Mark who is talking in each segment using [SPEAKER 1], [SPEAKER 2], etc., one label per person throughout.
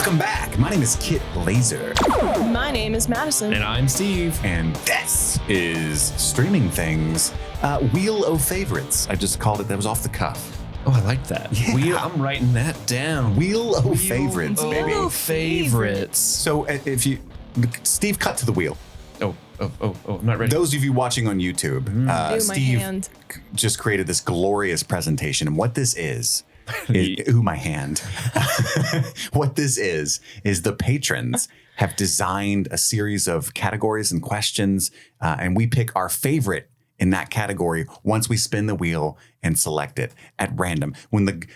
[SPEAKER 1] Welcome back. My name is Kit Laser.
[SPEAKER 2] My name is Madison.
[SPEAKER 3] And I'm Steve.
[SPEAKER 1] And this is Streaming Things, Wheel of Favorites. I just called it, that was off the cuff.
[SPEAKER 3] Oh, I like that.
[SPEAKER 1] Yeah.
[SPEAKER 3] I'm writing that down.
[SPEAKER 1] Wheel of Favorites, baby.
[SPEAKER 2] Wheel of
[SPEAKER 3] Favorites.
[SPEAKER 1] So if you, Steve, cut to the wheel.
[SPEAKER 3] Oh, I'm not ready.
[SPEAKER 1] Those of you watching on YouTube, Steve
[SPEAKER 2] my hand.
[SPEAKER 1] just created this glorious presentation. And what this is my hand. What this is the patrons have designed a series of categories and questions, and we pick our favorite in that category once we spin the wheel and select it at random. When the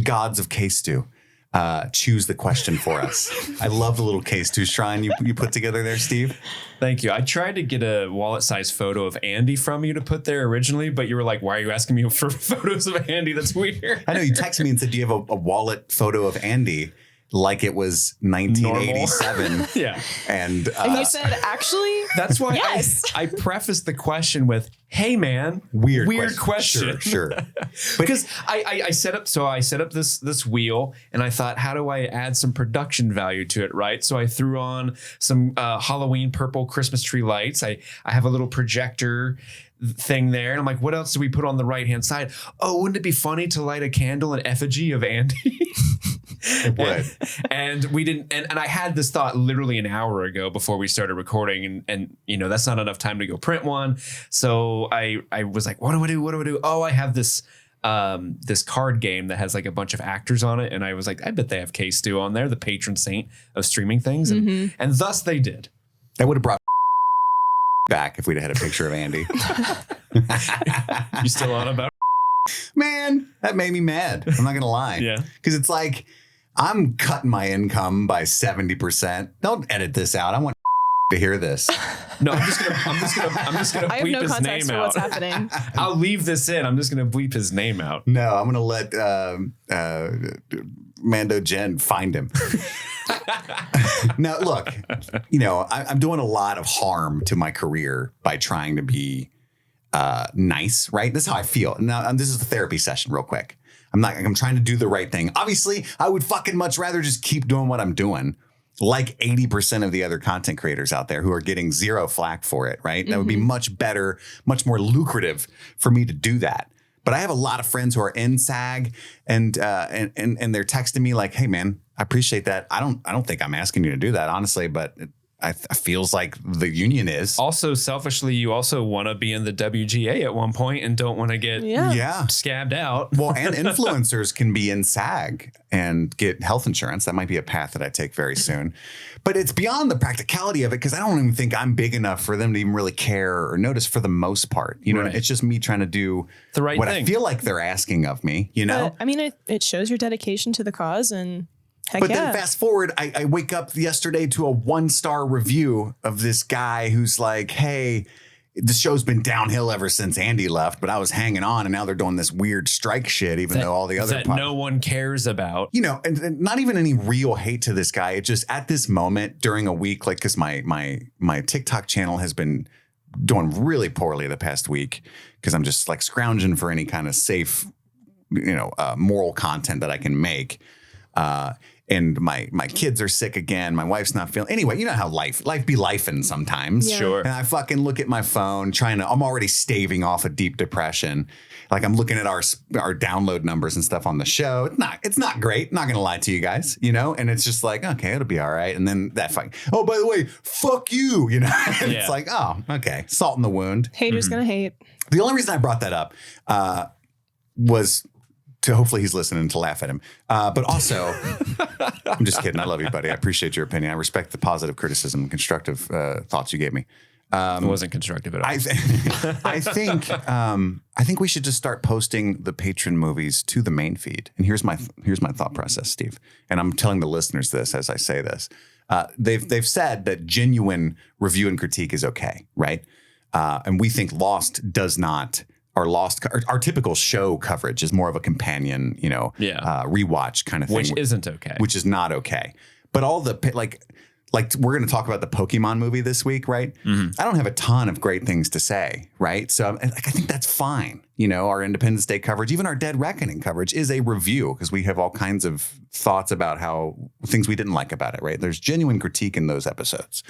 [SPEAKER 1] gods of Case Stew choose the question for us. I love the little Case Stew shrine you put together there, Steve.
[SPEAKER 3] Thank you. I tried to get a wallet-sized photo of Andy from you to put there originally, but you were like, why are you asking me for photos of Andy? That's weird.
[SPEAKER 1] I know you texted me and said, do you have a wallet photo of Andy? Like it was 1987.
[SPEAKER 3] Yeah.
[SPEAKER 1] And
[SPEAKER 2] you said, actually?
[SPEAKER 3] That's why
[SPEAKER 2] Yes.
[SPEAKER 3] I prefaced the question with, hey, man,
[SPEAKER 1] weird
[SPEAKER 3] question.
[SPEAKER 1] Sure.
[SPEAKER 3] Because I set up this wheel and I thought, how do I add some production value to it, right? So I threw on some Halloween purple Christmas tree lights. I have a little projector thing there. And I'm like, what else do we put on the right-hand side? Oh, wouldn't it be funny to light a candle in effigy of Andy?
[SPEAKER 1] It would.
[SPEAKER 3] And we didn't, and I had this thought literally an hour ago before we started recording, and you know, that's not enough time to go print one. So I was like, what do I do? Oh, I have this this card game that has like a bunch of actors on it. And I was like, I bet they have Case Stew on there, the patron saint of streaming things. And thus they did.
[SPEAKER 1] That would have brought back if we'd had a picture of Andy.
[SPEAKER 3] You still on about?
[SPEAKER 1] Man, that made me mad. I'm not going to lie.
[SPEAKER 3] Yeah.
[SPEAKER 1] Because it's like, I'm cutting my income by 70%. Don't edit this out. I want to hear this.
[SPEAKER 3] No, I'm just gonna
[SPEAKER 2] I have
[SPEAKER 3] bleep
[SPEAKER 2] no
[SPEAKER 3] his
[SPEAKER 2] context
[SPEAKER 3] name
[SPEAKER 2] for
[SPEAKER 3] out.
[SPEAKER 2] what's happening.
[SPEAKER 3] I'll leave this in. I'm just gonna bleep his name out.
[SPEAKER 1] No, I'm going to let Mando Jen find him. Now, look, you know, I'm doing a lot of harm to my career by trying to be nice, right? This is how I feel. Now, this is a therapy session real quick. I'm trying to do the right thing. Obviously, I would fucking much rather just keep doing what I'm doing. Like 80% of the other content creators out there who are getting zero flack for it, right? That would be much better, much more lucrative for me to do that. But I have a lot of friends who are in SAG and they're texting me like, "Hey man, I appreciate that. I don't think I'm asking you to do that, honestly, but it feels like the union is."
[SPEAKER 3] Also, selfishly, you also want to be in the WGA at one point and don't want to get scabbed out.
[SPEAKER 1] Well, and influencers can be in SAG and get health insurance. That might be a path that I take very soon. But it's beyond the practicality of it because I don't even think I'm big enough for them to even really care or notice for the most part. You know,
[SPEAKER 3] Right.
[SPEAKER 1] It's just me trying to do
[SPEAKER 3] The right
[SPEAKER 1] what
[SPEAKER 3] thing.
[SPEAKER 1] I feel like they're asking of me, you know?
[SPEAKER 2] I mean, it shows your dedication to the cause, and heck
[SPEAKER 1] But
[SPEAKER 2] yeah.
[SPEAKER 1] then fast forward, I wake up yesterday to a 1-star review of this guy who's like, "Hey, the show's been downhill ever since Andy left, but I was hanging on and now they're doing this weird strike shit, even though all the other
[SPEAKER 3] that no one cares about."
[SPEAKER 1] you know, and not even any real hate to this guy. It just at this moment during a week, like, because my TikTok channel has been doing really poorly the past week because I'm just like scrounging for any kind of safe, you know, moral content that I can make. And my kids are sick again. My wife's not feeling. Anyway, you know how life be lifing sometimes.
[SPEAKER 2] Yeah.
[SPEAKER 3] Sure.
[SPEAKER 1] And I fucking look at my phone I'm already staving off a deep depression. Like I'm looking at our download numbers and stuff on the show. It's not great. Not going to lie to you guys, you know? And it's just like, okay, it'll be all right. And then that fucking, oh, by the way, fuck you, you know? And It's like, oh, okay. Salt in the wound.
[SPEAKER 2] Haters gonna hate.
[SPEAKER 1] The only reason I brought that up was to hopefully he's listening to laugh at him. But also, I'm just kidding. I love you, buddy. I appreciate your opinion. I respect the positive criticism and constructive thoughts you gave me.
[SPEAKER 3] It wasn't constructive at all.
[SPEAKER 1] I think we should just start posting the patron movies to the main feed. And here's my thought process, Steve. And I'm telling the listeners this as I say this. They've said that genuine review and critique is okay, right? And we think Lost does not. Our typical show coverage is more of a companion, you know, rewatch kind of thing.
[SPEAKER 3] Which isn't okay.
[SPEAKER 1] Which is not okay. But all the, like, like we're going to talk about the Pokemon movie this week, right? I don't have a ton of great things to say, right? So I think that's fine. You know, our Independence Day coverage, even our Dead Reckoning coverage is a review because we have all kinds of thoughts about how things we didn't like about it, right? There's genuine critique in those episodes.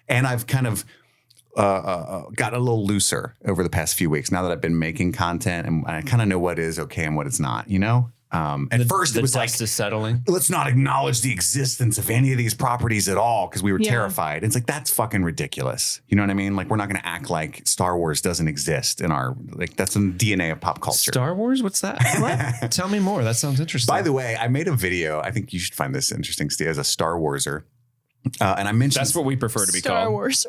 [SPEAKER 1] And I've kind of got a little looser over the past few weeks now that I've been making content and I kind of know what is okay and what it's not, you know? At first, it was like,
[SPEAKER 3] is settling.
[SPEAKER 1] let's not acknowledge the existence of any of these properties at all because we were terrified. It's like, that's fucking ridiculous. You know what I mean? Like, we're not going to act like Star Wars doesn't exist in our, like, that's in the DNA of pop culture.
[SPEAKER 3] Star Wars? What's that? What? Tell me more. That sounds interesting.
[SPEAKER 1] By the way, I made a video. I think you should find this interesting, Steve, as a Star Warser. And I mentioned
[SPEAKER 3] that's what we prefer to be
[SPEAKER 2] Star
[SPEAKER 3] called.
[SPEAKER 2] Wars.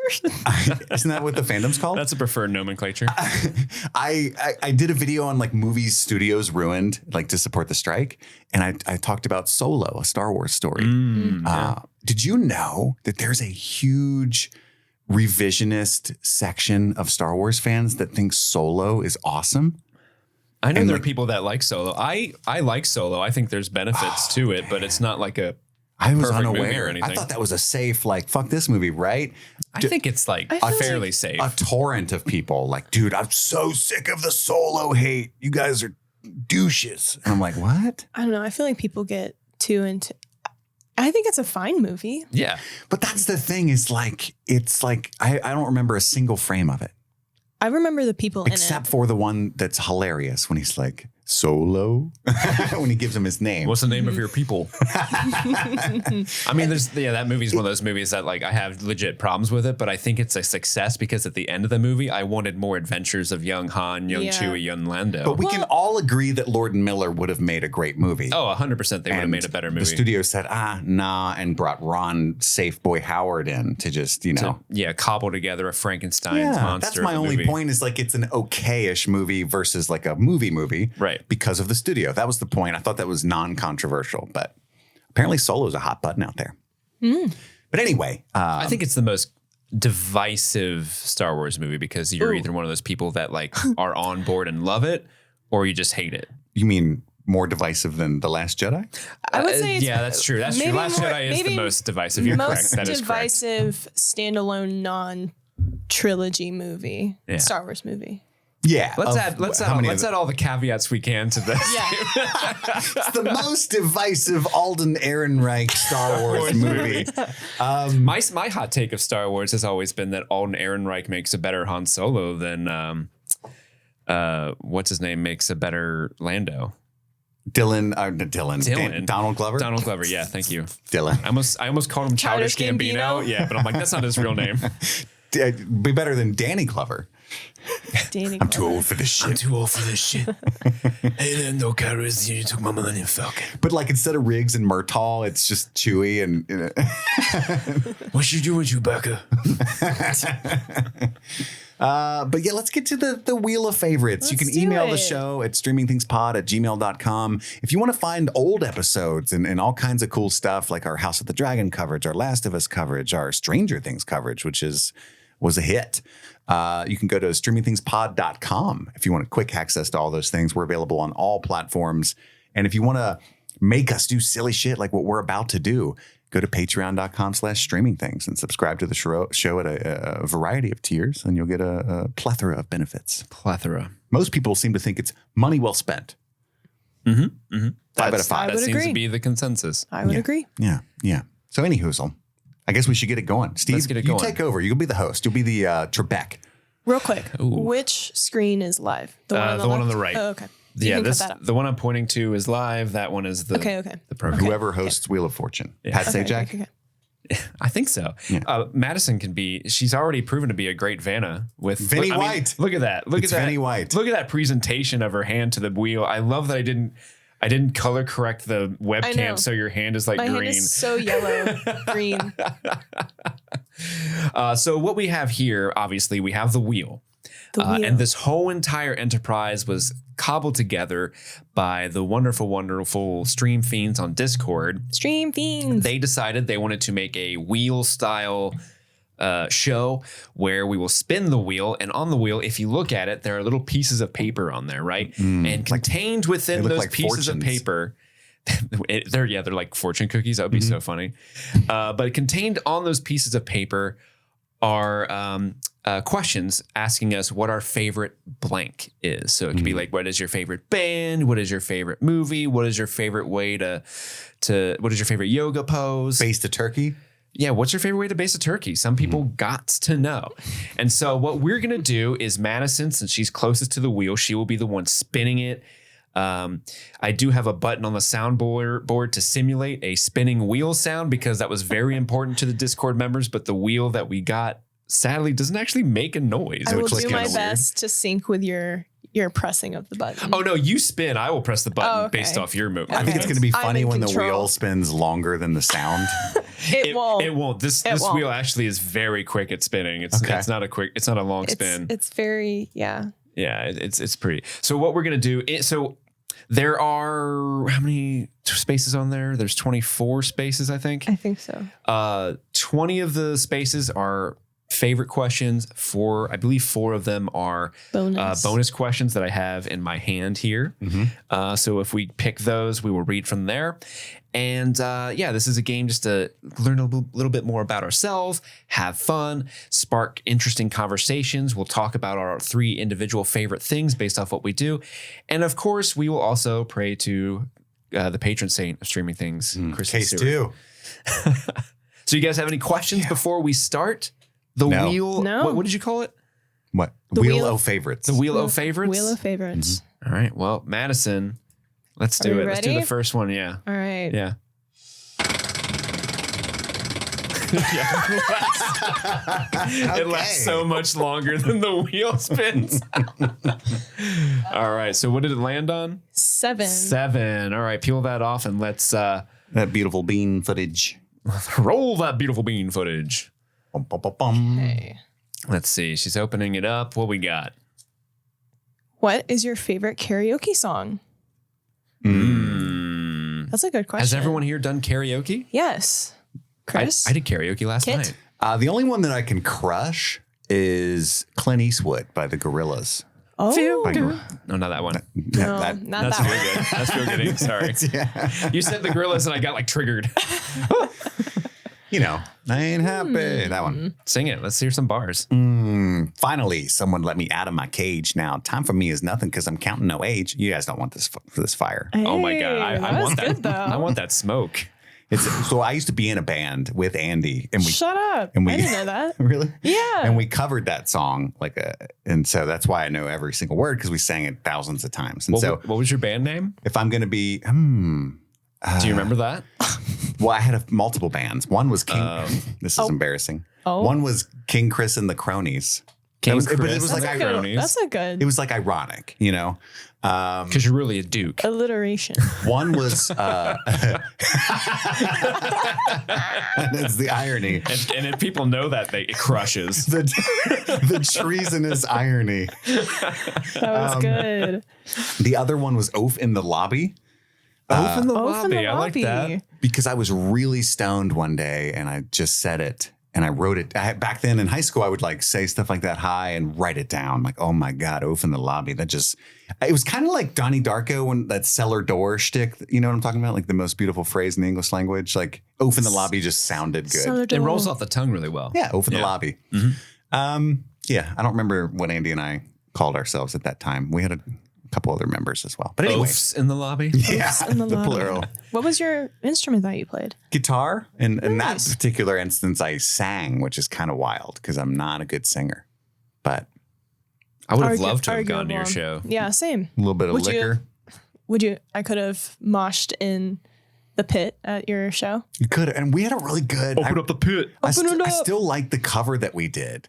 [SPEAKER 1] Isn't that what the fandom's called?
[SPEAKER 3] That's a preferred nomenclature.
[SPEAKER 1] I did a video on like movies studios ruined, like to support the strike. And I talked about Solo, a Star Wars story. Did you know that there's a huge revisionist section of Star Wars fans that think Solo is awesome?
[SPEAKER 3] I know there are people that like Solo. I like Solo. I think there's benefits to it, but it's not like a
[SPEAKER 1] I was
[SPEAKER 3] perfect movie
[SPEAKER 1] unaware.
[SPEAKER 3] or anything.
[SPEAKER 1] I thought that was a safe, like, fuck this movie, right?
[SPEAKER 3] I think it's like fairly safe.
[SPEAKER 1] A torrent of people like, dude, I'm so sick of the Solo hate. You guys are douches. And I'm like, what?
[SPEAKER 2] I don't know. I feel like people get too into. I think it's a fine movie.
[SPEAKER 3] Yeah.
[SPEAKER 1] But that's the thing is like, it's like, I don't remember a single frame of it.
[SPEAKER 2] I remember the people
[SPEAKER 1] Except for the one that's hilarious when he's like, Solo, when he gives him his name.
[SPEAKER 3] What's the name of your people? I mean, that movie's one of those movies that like I have legit problems with it, but I think it's a success because at the end of the movie, I wanted more adventures of young Han, young Chewie, young Lando.
[SPEAKER 1] But we can all agree that Lord and Miller would have made a great movie.
[SPEAKER 3] Oh, 100% they would have made a better movie.
[SPEAKER 1] The studio said, nah, and brought Ron Safe Boy Howard in to just, you know.
[SPEAKER 3] Cobble together a Frankenstein's monster.
[SPEAKER 1] That's my only point is like it's an okay-ish movie versus like a movie.
[SPEAKER 3] Right.
[SPEAKER 1] Because of the studio. That was the point. I thought that was non-controversial, but apparently Solo's a hot button out there. But anyway.
[SPEAKER 3] I think it's the most divisive Star Wars movie because you're either one of those people that like are on board and love it or you just hate it.
[SPEAKER 1] You mean more divisive than The Last Jedi?
[SPEAKER 2] I would say
[SPEAKER 3] that's true. That's true. Last Jedi is the most divisive. You're correct. That is correct.
[SPEAKER 2] Most divisive standalone non-trilogy movie.
[SPEAKER 3] Yeah.
[SPEAKER 2] Star Wars movie.
[SPEAKER 1] Yeah.
[SPEAKER 3] Let's add all the caveats we can to this.
[SPEAKER 1] It's the most divisive Alden Ehrenreich Star Wars movie.
[SPEAKER 3] My hot take of Star Wars has always been that Alden Ehrenreich makes a better Han Solo than what's his name makes a better Lando.
[SPEAKER 1] Donald Glover.
[SPEAKER 3] Donald Glover. Yeah, thank you.
[SPEAKER 1] Dylan.
[SPEAKER 3] I almost called him Childish Gambino. Yeah, but I'm like, that's not his real name.
[SPEAKER 1] Be better than Danny Glover. I'm too old for this shit.
[SPEAKER 3] Hey, no carrots. You took my Millennium Falcon.
[SPEAKER 1] But like instead of Riggs and Murtaugh, it's just Chewie and.
[SPEAKER 3] What you doing, Chewbacca?
[SPEAKER 1] But yeah, let's get to the wheel of favorites. You can email the show at streamingthingspod@gmail.com. If you want to find old episodes and all kinds of cool stuff like our House of the Dragon coverage, our Last of Us coverage, our Stranger Things coverage, which was a hit. You can go to streamingthingspod.com if you want quick access to all those things. We're available on all platforms. And if you want to make us do silly shit like what we're about to do, go to patreon.com/streamingthings and subscribe to the show at a variety of tiers, and you'll get a plethora of benefits. Most people seem to think it's money well spent. 5 out of 5.
[SPEAKER 3] That seems to be the consensus.
[SPEAKER 2] I would agree.
[SPEAKER 1] Yeah. So any hoozle. I guess we should get it going. Steve,
[SPEAKER 3] Let's get it going.
[SPEAKER 1] You take over. You'll be the host. You'll be the Trebek.
[SPEAKER 2] Real quick, which screen is live?
[SPEAKER 3] The one on the right.
[SPEAKER 2] Oh, okay.
[SPEAKER 3] The one I'm pointing to is live. That one is the the program.
[SPEAKER 1] Whoever hosts Wheel of Fortune. Pat Sajak?
[SPEAKER 2] Okay.
[SPEAKER 3] I think so.
[SPEAKER 1] Yeah.
[SPEAKER 3] Madison she's already proven to be a great Vanna with
[SPEAKER 1] Vinnie White.
[SPEAKER 3] Look at that. Look at that.
[SPEAKER 1] Vinnie White.
[SPEAKER 3] Look at that presentation of her hand to the wheel. I love that I didn't color correct the webcam so your hand is like
[SPEAKER 2] My
[SPEAKER 3] green.
[SPEAKER 2] hand is so yellow, green.
[SPEAKER 3] So what we have here, obviously, we have the wheel. And this whole entire enterprise was cobbled together by the wonderful, wonderful Stream Fiends on Discord.
[SPEAKER 2] Stream Fiends.
[SPEAKER 3] They decided they wanted to make a wheel style show where we will spin the wheel, and on the wheel, if you look at it, there are little pieces of paper on there, right? And contained within those pieces of paper, they're like fortune cookies. That would be so funny. But contained on those pieces of paper are questions asking us what our favorite blank is. So it could be like, what is your favorite band? What is your favorite movie? What is your favorite way to what is your favorite yoga pose?
[SPEAKER 1] Baste a turkey.
[SPEAKER 3] Yeah, what's your favorite way to baste a turkey? Some people gots to know. And so what we're going to do is Madison, since she's closest to the wheel, she will be the one spinning it. I do have a button on the soundboard to simulate a spinning wheel sound because that was very important to the Discord members, but the wheel that we got sadly doesn't actually make a noise.
[SPEAKER 2] I will
[SPEAKER 3] which is
[SPEAKER 2] do my
[SPEAKER 3] kinda
[SPEAKER 2] best to sync with your pressing of the button.
[SPEAKER 3] Oh no, you spin. I will press the button based off your movement.
[SPEAKER 1] I think it's going to be
[SPEAKER 2] I'm
[SPEAKER 1] funny
[SPEAKER 2] in
[SPEAKER 1] when the
[SPEAKER 2] control.
[SPEAKER 1] wheel spins longer than the sound.
[SPEAKER 2] It won't.
[SPEAKER 3] It won't. This
[SPEAKER 2] won't.
[SPEAKER 3] wheel actually is very quick at spinning. It's not a long spin.
[SPEAKER 2] It's very
[SPEAKER 3] Yeah, it's pretty. So what we're gonna do is, so there are how many spaces on there? There's 24 spaces, I think.
[SPEAKER 2] I think so.
[SPEAKER 3] 20 of the spaces are favorite questions. I believe 4 of them are bonus questions that I have in my hand here. So if we pick those, we will read from there. And this is a game just to learn a little bit more about ourselves, have fun, spark interesting conversations. We'll talk about our 3 individual favorite things based off what we do. And of course, we will also pray to the patron saint of streaming things, Kristen
[SPEAKER 1] Case
[SPEAKER 3] Stewart.
[SPEAKER 1] 2.
[SPEAKER 3] So you guys have any questions before we start? The wheel.
[SPEAKER 2] No.
[SPEAKER 3] What did you call it?
[SPEAKER 1] What?
[SPEAKER 2] The
[SPEAKER 1] Wheel
[SPEAKER 2] wheel-
[SPEAKER 1] o' favorites.
[SPEAKER 3] The Wheel of Favorites?
[SPEAKER 2] Wheel of favorites.
[SPEAKER 3] All right. Well, Madison, let's
[SPEAKER 2] Are
[SPEAKER 3] do
[SPEAKER 2] we
[SPEAKER 3] it. Let's do
[SPEAKER 2] ready?
[SPEAKER 3] the first one. Yeah.
[SPEAKER 2] All right.
[SPEAKER 3] Yeah. It lasts so much longer than the wheel spins. All right. So what did it land on?
[SPEAKER 2] 7.
[SPEAKER 3] 7. All right. Peel that off and let's
[SPEAKER 1] that beautiful bean footage.
[SPEAKER 3] roll that beautiful bean footage.
[SPEAKER 1] Bum, bum, bum, bum.
[SPEAKER 2] Okay.
[SPEAKER 3] Let's see. She's opening it up. What we got?
[SPEAKER 2] What is your favorite karaoke song? That's a good question.
[SPEAKER 3] Has everyone here done karaoke?
[SPEAKER 2] Yes. Chris?
[SPEAKER 3] I did karaoke last
[SPEAKER 2] Kit?
[SPEAKER 3] night.
[SPEAKER 1] The only one that I can crush is Clint Eastwood by the Gorillas.
[SPEAKER 2] Oh.
[SPEAKER 3] No, not that one.
[SPEAKER 2] No, not
[SPEAKER 3] That's
[SPEAKER 2] that
[SPEAKER 3] real
[SPEAKER 2] one.
[SPEAKER 3] good. That's real good. Sorry.
[SPEAKER 1] Yeah.
[SPEAKER 3] You said the gorillas and I got like triggered.
[SPEAKER 1] You know, I ain't happy. That one.
[SPEAKER 3] Sing it. Let's hear some bars.
[SPEAKER 1] Finally, someone let me out of my cage. Now, time for me is nothing because I'm counting no age. You guys don't want this fire.
[SPEAKER 3] Oh my God.
[SPEAKER 2] Hey,
[SPEAKER 3] I
[SPEAKER 2] was
[SPEAKER 3] want that.
[SPEAKER 2] good, though.
[SPEAKER 3] I want that smoke.
[SPEAKER 1] So I used to be in a band with Andy, and we
[SPEAKER 2] Shut up.
[SPEAKER 1] and we-
[SPEAKER 2] I didn't know that.
[SPEAKER 1] really,
[SPEAKER 2] Yeah.
[SPEAKER 1] and we covered that song and so that's why I know every single word because we sang it thousands of times. And
[SPEAKER 3] What was your band name?
[SPEAKER 1] if I'm gonna be,
[SPEAKER 3] Do you remember that?
[SPEAKER 1] well, I had multiple bands. One was King. This is embarrassing.
[SPEAKER 2] Oh.
[SPEAKER 1] One was King Chris and the Cronies.
[SPEAKER 3] King
[SPEAKER 1] but it
[SPEAKER 3] Chris
[SPEAKER 1] was
[SPEAKER 3] and
[SPEAKER 1] like
[SPEAKER 3] the
[SPEAKER 1] I-
[SPEAKER 3] Cronies.
[SPEAKER 2] That's a good
[SPEAKER 1] It was like ironic, you know.
[SPEAKER 3] Because you're really a duke.
[SPEAKER 2] alliteration.
[SPEAKER 1] One was that's the irony.
[SPEAKER 3] And if people know that, it crushes.
[SPEAKER 1] The treasonous irony.
[SPEAKER 2] That was good.
[SPEAKER 1] The other one was Oaf in the Lobby
[SPEAKER 3] Oaf in the
[SPEAKER 2] Oaf in the
[SPEAKER 3] lobby. I like that.
[SPEAKER 2] lobby.
[SPEAKER 1] because I was really stoned one day and I just said it and I wrote it. Back then in high school, I would like say stuff like that high and write it down. Like, oh my God, Oaf in the Lobby. It was kind of like Donnie Darko when that cellar door shtick. You know what I'm talking about? Like the most beautiful phrase in the English language. Like Oaf in the Lobby just sounded good.
[SPEAKER 2] Cellar
[SPEAKER 3] It
[SPEAKER 2] door.
[SPEAKER 3] rolls off the tongue really well.
[SPEAKER 1] Yeah, Oaf in the
[SPEAKER 3] Yeah.
[SPEAKER 1] Lobby. Yeah, I don't remember what Andy and I called ourselves at that time. We had a couple other members as well. But anyway,
[SPEAKER 3] Oafs in the lobby.
[SPEAKER 1] yeah,
[SPEAKER 2] in the lobby.
[SPEAKER 1] plural.
[SPEAKER 2] What was your instrument that you played?
[SPEAKER 1] Guitar. And in that
[SPEAKER 2] Nice.
[SPEAKER 1] particular instance, I sang, which is kind of wild because I'm not a good singer. But
[SPEAKER 3] I would have loved to have gone to your
[SPEAKER 2] Arguable.
[SPEAKER 3] show.
[SPEAKER 2] Yeah, same.
[SPEAKER 1] a little bit of
[SPEAKER 2] Would you-
[SPEAKER 1] liquor.
[SPEAKER 2] I could have moshed in the pit at your show.
[SPEAKER 1] You could. And we had a really good.
[SPEAKER 3] Open up the pit.
[SPEAKER 1] I
[SPEAKER 2] Open it up.
[SPEAKER 1] still like the cover that we did.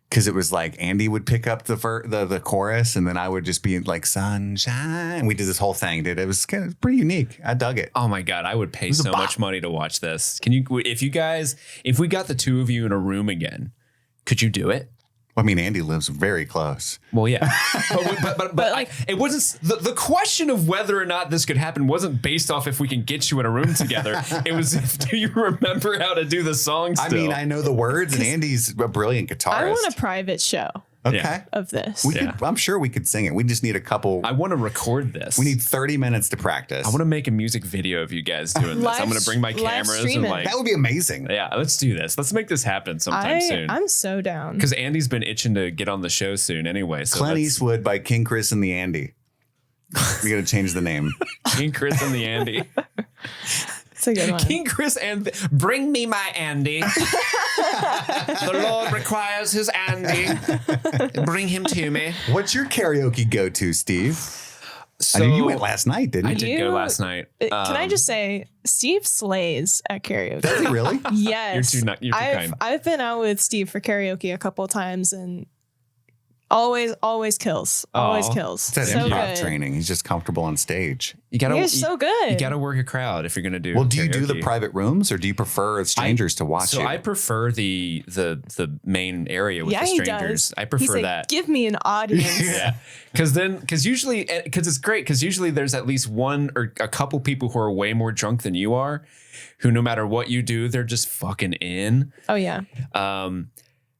[SPEAKER 1] Because it was like Andy would pick up the chorus and then I would just be like sunshine. We did this whole thing, dude. It was pretty unique. I dug it.
[SPEAKER 3] Oh my God, I would pay
[SPEAKER 1] was a
[SPEAKER 3] so
[SPEAKER 1] bop.
[SPEAKER 3] much money to watch this. If we got the two of you in a room again, could you do it?
[SPEAKER 1] I mean, Andy lives very close.
[SPEAKER 3] Well, yeah, but like it wasn't the question of whether or not this could happen wasn't based off if we can get you in a room together. It was do you remember how to do the song? Still?
[SPEAKER 1] I mean, I know the words and Andy's a brilliant guitarist.
[SPEAKER 2] I want a private show.
[SPEAKER 1] Okay.
[SPEAKER 2] of this.
[SPEAKER 1] I'm sure we could sing it. We just need a couple.
[SPEAKER 3] I want to record this.
[SPEAKER 1] We need 30 minutes to practice.
[SPEAKER 3] I want to make a music video of you guys doing this. I'm going to bring my cameras and like.
[SPEAKER 1] That would be amazing.
[SPEAKER 3] Yeah, let's do this. Let's make this happen sometime soon.
[SPEAKER 2] I'm so down.
[SPEAKER 3] Because Andy's been itching to get on the show soon anyway. So
[SPEAKER 1] Clint Eastwood by King Chris and the Andy. We got to change the name.
[SPEAKER 3] King Chris and the Andy.
[SPEAKER 2] It's a good one.
[SPEAKER 3] King Chris and bring me my Andy. The Lord requires his Andy. Bring him to me.
[SPEAKER 1] What's your karaoke go-to, Steve?
[SPEAKER 3] So,
[SPEAKER 1] I know you went last night, didn't
[SPEAKER 3] I
[SPEAKER 1] you?
[SPEAKER 3] did go last night.
[SPEAKER 2] Can I just say, Steve slays at karaoke.
[SPEAKER 1] Does he really?
[SPEAKER 2] Yes.
[SPEAKER 3] You're too kind.
[SPEAKER 2] I've been out with Steve for karaoke a couple of times and always kills. Always kills.
[SPEAKER 1] It's that
[SPEAKER 2] so
[SPEAKER 1] improv
[SPEAKER 2] good.
[SPEAKER 1] training. He's just comfortable on stage.
[SPEAKER 3] You gotta,
[SPEAKER 2] You're so good.
[SPEAKER 3] You got to work a crowd if you're going to do.
[SPEAKER 1] Well, do you do the
[SPEAKER 3] karaoke.
[SPEAKER 1] private rooms or do you prefer strangers to watch
[SPEAKER 3] So
[SPEAKER 1] you?
[SPEAKER 3] I prefer the main area with the
[SPEAKER 2] He
[SPEAKER 3] strangers.
[SPEAKER 2] does.
[SPEAKER 3] I prefer
[SPEAKER 2] He's like,
[SPEAKER 3] that.
[SPEAKER 2] Give me an audience.
[SPEAKER 3] Yeah. Because it's great because usually there's at least one or a couple people who are way more drunk than you are, who no matter what you do, they're just fucking in.
[SPEAKER 2] Oh yeah.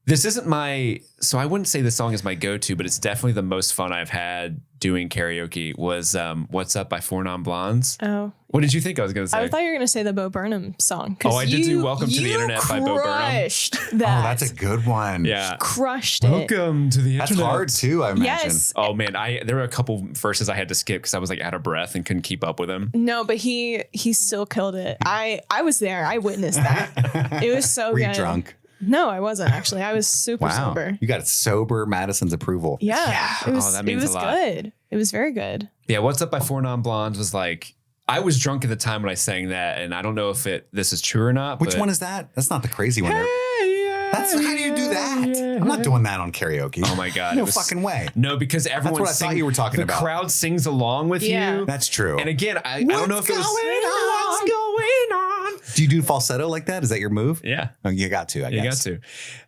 [SPEAKER 3] This isn't so I wouldn't say this song is my go-to, but it's definitely the most fun I've had doing karaoke was What's Up by Four Non Blondes.
[SPEAKER 2] Oh.
[SPEAKER 3] What did you think I was going to say?
[SPEAKER 2] I thought you were going to say the Bo Burnham song.
[SPEAKER 3] Oh, I did do Welcome to the Internet by Bo Burnham.
[SPEAKER 2] Crushed that.
[SPEAKER 1] Oh, that's a good one.
[SPEAKER 3] Yeah.
[SPEAKER 2] Crushed it.
[SPEAKER 3] Welcome to the
[SPEAKER 1] That's
[SPEAKER 3] Internet.
[SPEAKER 1] hard too, I imagine.
[SPEAKER 2] Yes.
[SPEAKER 3] Oh man, there were a couple verses I had to skip because I was like out of breath and couldn't keep up with him.
[SPEAKER 2] No, but he still killed it. I was there. I witnessed that. It was so
[SPEAKER 1] Were
[SPEAKER 2] good.
[SPEAKER 1] you drunk?
[SPEAKER 2] No, I wasn't actually. I was super
[SPEAKER 1] Wow.
[SPEAKER 2] sober.
[SPEAKER 1] You got sober Madison's approval.
[SPEAKER 2] Yeah. It was,
[SPEAKER 3] that means
[SPEAKER 2] it was
[SPEAKER 3] a lot.
[SPEAKER 2] good. It was very good.
[SPEAKER 3] Yeah, What's Up by Four Non Blondes was like, I was drunk at the time when I sang that, and I don't know if this is true or not.
[SPEAKER 1] Which one is that? That's not the crazy one. That's how do you do that? I'm not doing that on karaoke.
[SPEAKER 3] Oh my God.
[SPEAKER 1] No fucking way.
[SPEAKER 3] No, because everyone
[SPEAKER 1] what I thought you were talking about.
[SPEAKER 3] The crowd sings along with
[SPEAKER 2] Yeah.
[SPEAKER 3] you.
[SPEAKER 1] That's true.
[SPEAKER 3] And again, I don't know if it was
[SPEAKER 1] What's
[SPEAKER 3] going on.
[SPEAKER 1] Do you do falsetto like that? Is that your move?
[SPEAKER 3] Yeah.
[SPEAKER 1] Oh, you got to, I
[SPEAKER 3] You got
[SPEAKER 1] guess.
[SPEAKER 3] to.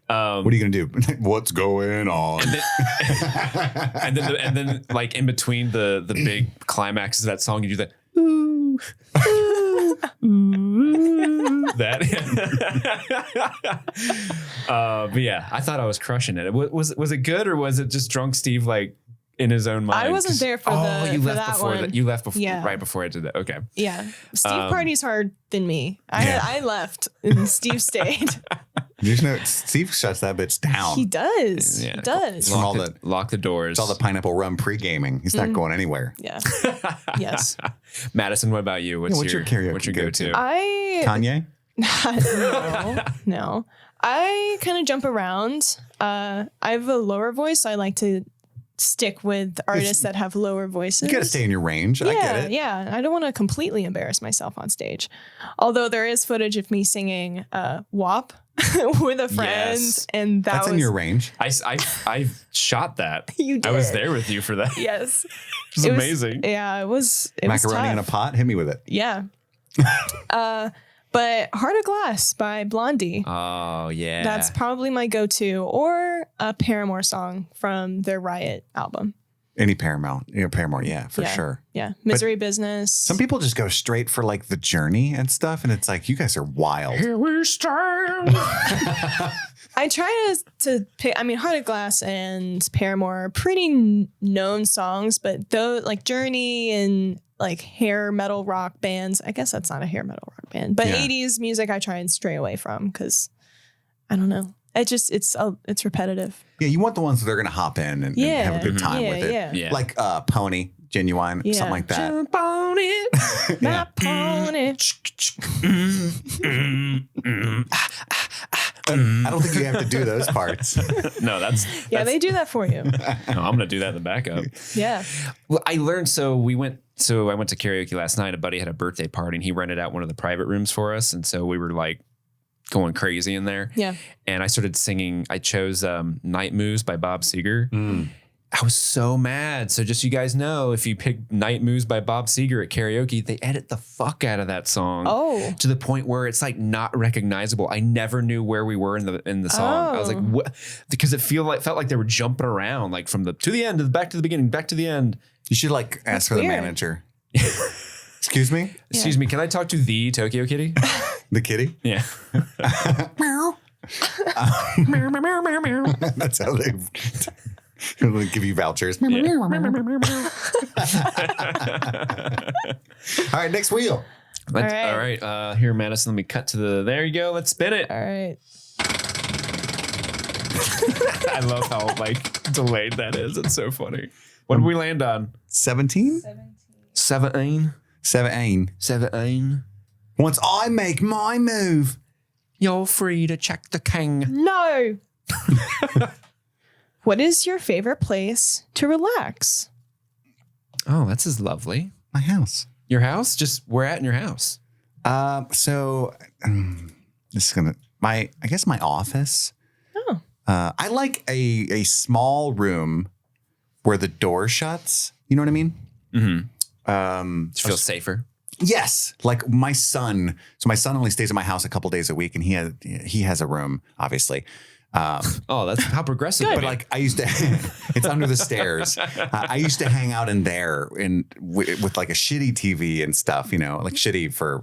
[SPEAKER 1] What are you going to do? What's going on?
[SPEAKER 3] And then like in between the big climaxes of that song, you do that. Ooh, ooh, that. But yeah, I thought I was crushing it. Was it good or was it just drunk Steve like in his own mind?
[SPEAKER 2] I wasn't there for
[SPEAKER 3] you
[SPEAKER 2] for
[SPEAKER 3] left
[SPEAKER 2] that
[SPEAKER 3] before
[SPEAKER 2] one.
[SPEAKER 3] that. You left before
[SPEAKER 2] Yeah.
[SPEAKER 3] right before I did that. Okay.
[SPEAKER 2] Yeah. Steve parties hard than me. I left and Steve stayed.
[SPEAKER 1] There's no Steve shuts that bitch down.
[SPEAKER 2] He does.
[SPEAKER 3] Yeah.
[SPEAKER 2] He does.
[SPEAKER 1] From all
[SPEAKER 3] Lock the doors.
[SPEAKER 1] It's all the pineapple rum pre-gaming. He's not going anywhere.
[SPEAKER 2] Yeah. Yes.
[SPEAKER 3] Madison, what about you?
[SPEAKER 1] What's your karaoke
[SPEAKER 3] What's your
[SPEAKER 1] go-to?
[SPEAKER 2] I
[SPEAKER 1] Kanye?
[SPEAKER 2] no. I kind of jump around. I have a lower voice, so I like to stick with artists that have lower voices.
[SPEAKER 1] You got to stay in your range. I get it.
[SPEAKER 2] Yeah. I don't want to completely embarrass myself on stage. Although there is footage of me singing WAP with a friend.
[SPEAKER 3] Yes.
[SPEAKER 2] And
[SPEAKER 1] That's in your range.
[SPEAKER 3] I shot that.
[SPEAKER 2] You did.
[SPEAKER 3] I was there with you for that.
[SPEAKER 2] Yes.
[SPEAKER 3] It was amazing.
[SPEAKER 2] Yeah, it was
[SPEAKER 1] Macaroni in a
[SPEAKER 2] tough.
[SPEAKER 1] pot? Hit me with it.
[SPEAKER 2] Yeah. But Heart of Glass by Blondie.
[SPEAKER 3] Oh yeah.
[SPEAKER 2] That's probably my go-to, or a Paramore song from their Riot album.
[SPEAKER 1] Any Paramount. Paramore, yeah, for sure.
[SPEAKER 2] Yeah. Misery Business.
[SPEAKER 1] Some people just go straight for like the journey and stuff. And it's like, you guys are wild.
[SPEAKER 3] Here we stand.
[SPEAKER 2] I try to pick, Heart of Glass and Paramore are pretty known songs, but though like Journey and like hair metal rock bands, I guess that's not a hair metal rock band, but 80s music I try and stray away from because I don't know. It's repetitive.
[SPEAKER 1] Yeah, you want the ones that they're going to hop in and have a good time with it.
[SPEAKER 2] Yeah.
[SPEAKER 1] Like Pony, Genuine, something like that.
[SPEAKER 3] Jump on it.
[SPEAKER 2] My pony.
[SPEAKER 1] I don't think you have to do those parts.
[SPEAKER 3] No,
[SPEAKER 2] Yeah, they do that for you.
[SPEAKER 3] No, I'm gonna do that in the backup.
[SPEAKER 2] Yeah.
[SPEAKER 3] Well, I learned. I went to karaoke last night. A buddy had a birthday party, and he rented out one of the private rooms for us. And so we were like going crazy in there.
[SPEAKER 2] Yeah.
[SPEAKER 3] And I started singing. I chose "Night Moves" by Bob Seger. I was so mad. So just so you guys know, if you pick Night Moves by Bob Seger at karaoke, they edit the fuck out of that song.
[SPEAKER 2] Oh.
[SPEAKER 3] To the point where it's like not recognizable. I never knew where we were in the song. I was like, what? Because it felt like they were jumping around, like from to the end, to the back to the beginning, back to the end.
[SPEAKER 1] You should like ask for the
[SPEAKER 2] weird.
[SPEAKER 1] manager. Excuse me?
[SPEAKER 3] Excuse me, can I talk to the Tokyo Kitty?
[SPEAKER 1] The kitty?
[SPEAKER 3] Yeah.
[SPEAKER 1] Meow. That's how they It'll give you vouchers. All right, next wheel.
[SPEAKER 3] All right. Here, Madison, let me cut to there you go. Let's spin it.
[SPEAKER 2] All right.
[SPEAKER 3] I love how delayed that is. It's so funny. What did we land on?
[SPEAKER 1] 17?
[SPEAKER 3] 17.
[SPEAKER 1] 17. Once I make my move,
[SPEAKER 3] you're free to check the king.
[SPEAKER 2] No. What is your favorite place to relax?
[SPEAKER 3] Oh, that's as lovely.
[SPEAKER 1] my house.
[SPEAKER 3] Your house? Just where at in your house?
[SPEAKER 1] So this is gonna I guess my office.
[SPEAKER 2] Oh.
[SPEAKER 1] I like a small room where the door shuts. You know what I mean?
[SPEAKER 3] Mm-hmm. Feel safer.
[SPEAKER 1] Yes, like my son. So my son only stays at my house a couple days a week, and he has a room, obviously.
[SPEAKER 3] Oh, that's how progressive.
[SPEAKER 1] But like I used to, it's under the stairs. I used to hang out in there with like a shitty TV and stuff, you know, like shitty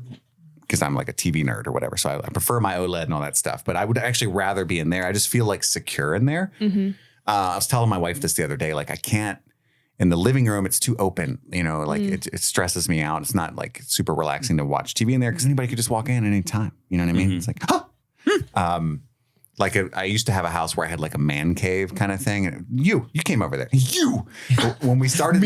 [SPEAKER 1] because I'm like a TV nerd or whatever. So I prefer my OLED and all that stuff. But I would actually rather be in there. I just feel like secure in there. Mm-hmm. I was telling my wife this the other day, like I can't. In the living room, it's too open, you know, like it stresses me out. It's not like super relaxing to watch TV in there because anybody could just walk in at any time. You know what I mean? Mm-hmm. It's like, I used to have a house where I had like a man cave kind of thing. And you came over there. When we started,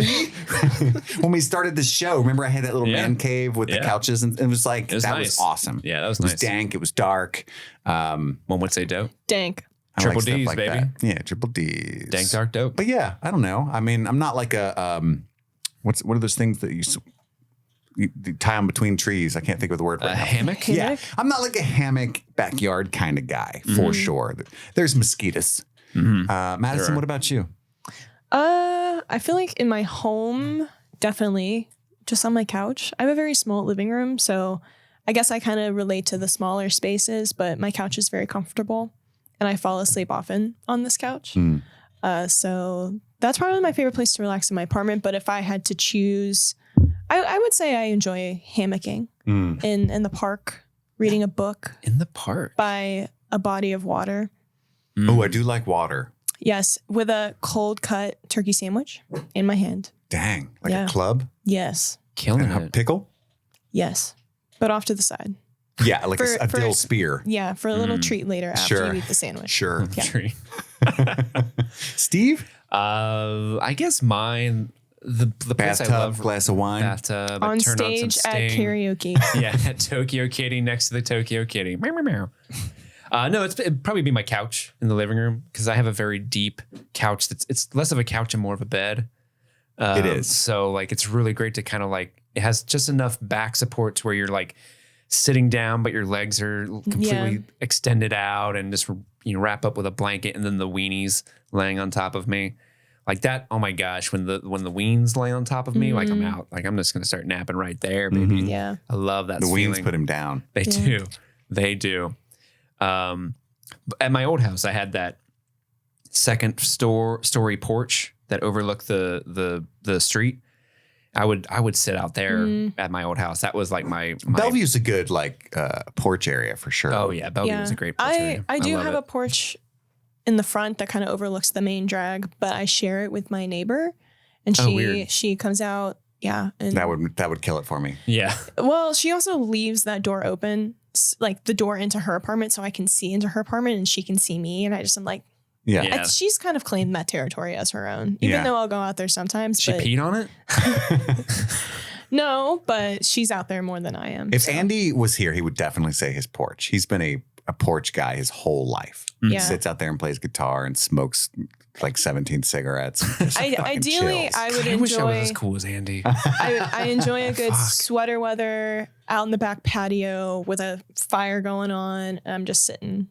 [SPEAKER 1] when we started the show, remember I had that little man cave with the couches, and it was like, that
[SPEAKER 3] nice.
[SPEAKER 1] was awesome.
[SPEAKER 3] Yeah, that was
[SPEAKER 1] nice. It
[SPEAKER 3] was
[SPEAKER 1] dank. It was dark.
[SPEAKER 3] One would say dope.
[SPEAKER 2] Dank.
[SPEAKER 3] Triple D's, like baby.
[SPEAKER 1] That. Yeah, triple D's.
[SPEAKER 3] Dank, dark, dope.
[SPEAKER 1] But yeah, I don't know. I mean, I'm not like a what are those things that you tie them between trees? I can't think of the word right now.
[SPEAKER 3] Hammock?
[SPEAKER 1] Yeah, I'm not like a hammock backyard kind of guy for sure. There's mosquitoes. Mm-hmm. Madison, what about you?
[SPEAKER 2] I feel like in my home, definitely just on my couch. I have a very small living room, so I guess I kind of relate to the smaller spaces, but my couch is very comfortable. And I fall asleep often on this couch. So that's probably my favorite place to relax in my apartment. But if I had to choose, I would say I enjoy hammocking in the park, reading a book.
[SPEAKER 3] In the park?
[SPEAKER 2] By a body of water.
[SPEAKER 1] Oh, I do like water.
[SPEAKER 2] Yes, with a cold cut turkey sandwich in my hand.
[SPEAKER 1] Dang, like a club?
[SPEAKER 2] Yes.
[SPEAKER 3] Killing
[SPEAKER 1] and
[SPEAKER 3] it.
[SPEAKER 1] A pickle?
[SPEAKER 2] Yes, but off to the side.
[SPEAKER 1] Yeah, like a dill spear.
[SPEAKER 2] Yeah, for a little treat later after you eat the sandwich.
[SPEAKER 1] Sure.
[SPEAKER 2] Yeah.
[SPEAKER 1] Steve?
[SPEAKER 3] I guess mine, the place
[SPEAKER 1] bathtub,
[SPEAKER 3] I love.
[SPEAKER 1] Glass of wine.
[SPEAKER 3] Bathtub.
[SPEAKER 2] On
[SPEAKER 3] turn
[SPEAKER 2] stage
[SPEAKER 3] on some
[SPEAKER 2] at
[SPEAKER 3] Sting.
[SPEAKER 2] karaoke.
[SPEAKER 3] Yeah, at Tokyo Kitty, next to the Tokyo Kitty. Meow, meow, meow. No, it'd probably be my couch in the living room because I have a very deep couch. It's less of a couch and more of a bed.
[SPEAKER 1] It is.
[SPEAKER 3] So like, it's really great to kind of like, it has just enough back support to where you're like sitting down, but your legs are completely extended out and just, wrap up with a blanket and then the weenies laying on top of me. Like that, oh my gosh, when the weens lay on top of me, like I'm out. Like I'm just going to start napping right there, baby.
[SPEAKER 2] Mm-hmm. Yeah.
[SPEAKER 3] I love that
[SPEAKER 1] The
[SPEAKER 3] feeling.
[SPEAKER 1] weens put him down.
[SPEAKER 3] They do. They do. At my old house, I had that second story porch that overlooked the street. I would sit out there at my old house. That was like my
[SPEAKER 1] Bellevue's a good porch area for sure.
[SPEAKER 3] Oh yeah, Bellevue is a great porch area.
[SPEAKER 2] I do have
[SPEAKER 3] it.
[SPEAKER 2] a porch in the front that kind of overlooks the main drag, but I share it with my neighbor, and she comes out. Yeah, and
[SPEAKER 1] that would kill it for me.
[SPEAKER 3] Yeah.
[SPEAKER 2] Well, she also leaves that door open, like the door into her apartment, so I can see into her apartment and she can see me, and I'm like.
[SPEAKER 1] Yeah.
[SPEAKER 2] She's kind of claimed that territory as her own, even though I'll go out there sometimes.
[SPEAKER 3] She peed on it?
[SPEAKER 2] No, but she's out there more than I am.
[SPEAKER 1] If Andy was here, he would definitely say his porch. He's been a porch guy his whole life.
[SPEAKER 2] Yeah.
[SPEAKER 1] He sits out there and plays guitar and smokes like 17 cigarettes.
[SPEAKER 2] Ideally, I would
[SPEAKER 3] I wish I was
[SPEAKER 2] enjoy.
[SPEAKER 3] as cool as Andy.
[SPEAKER 2] I enjoy a good sweater weather out in the back patio with a fire going on. And I'm just sitting.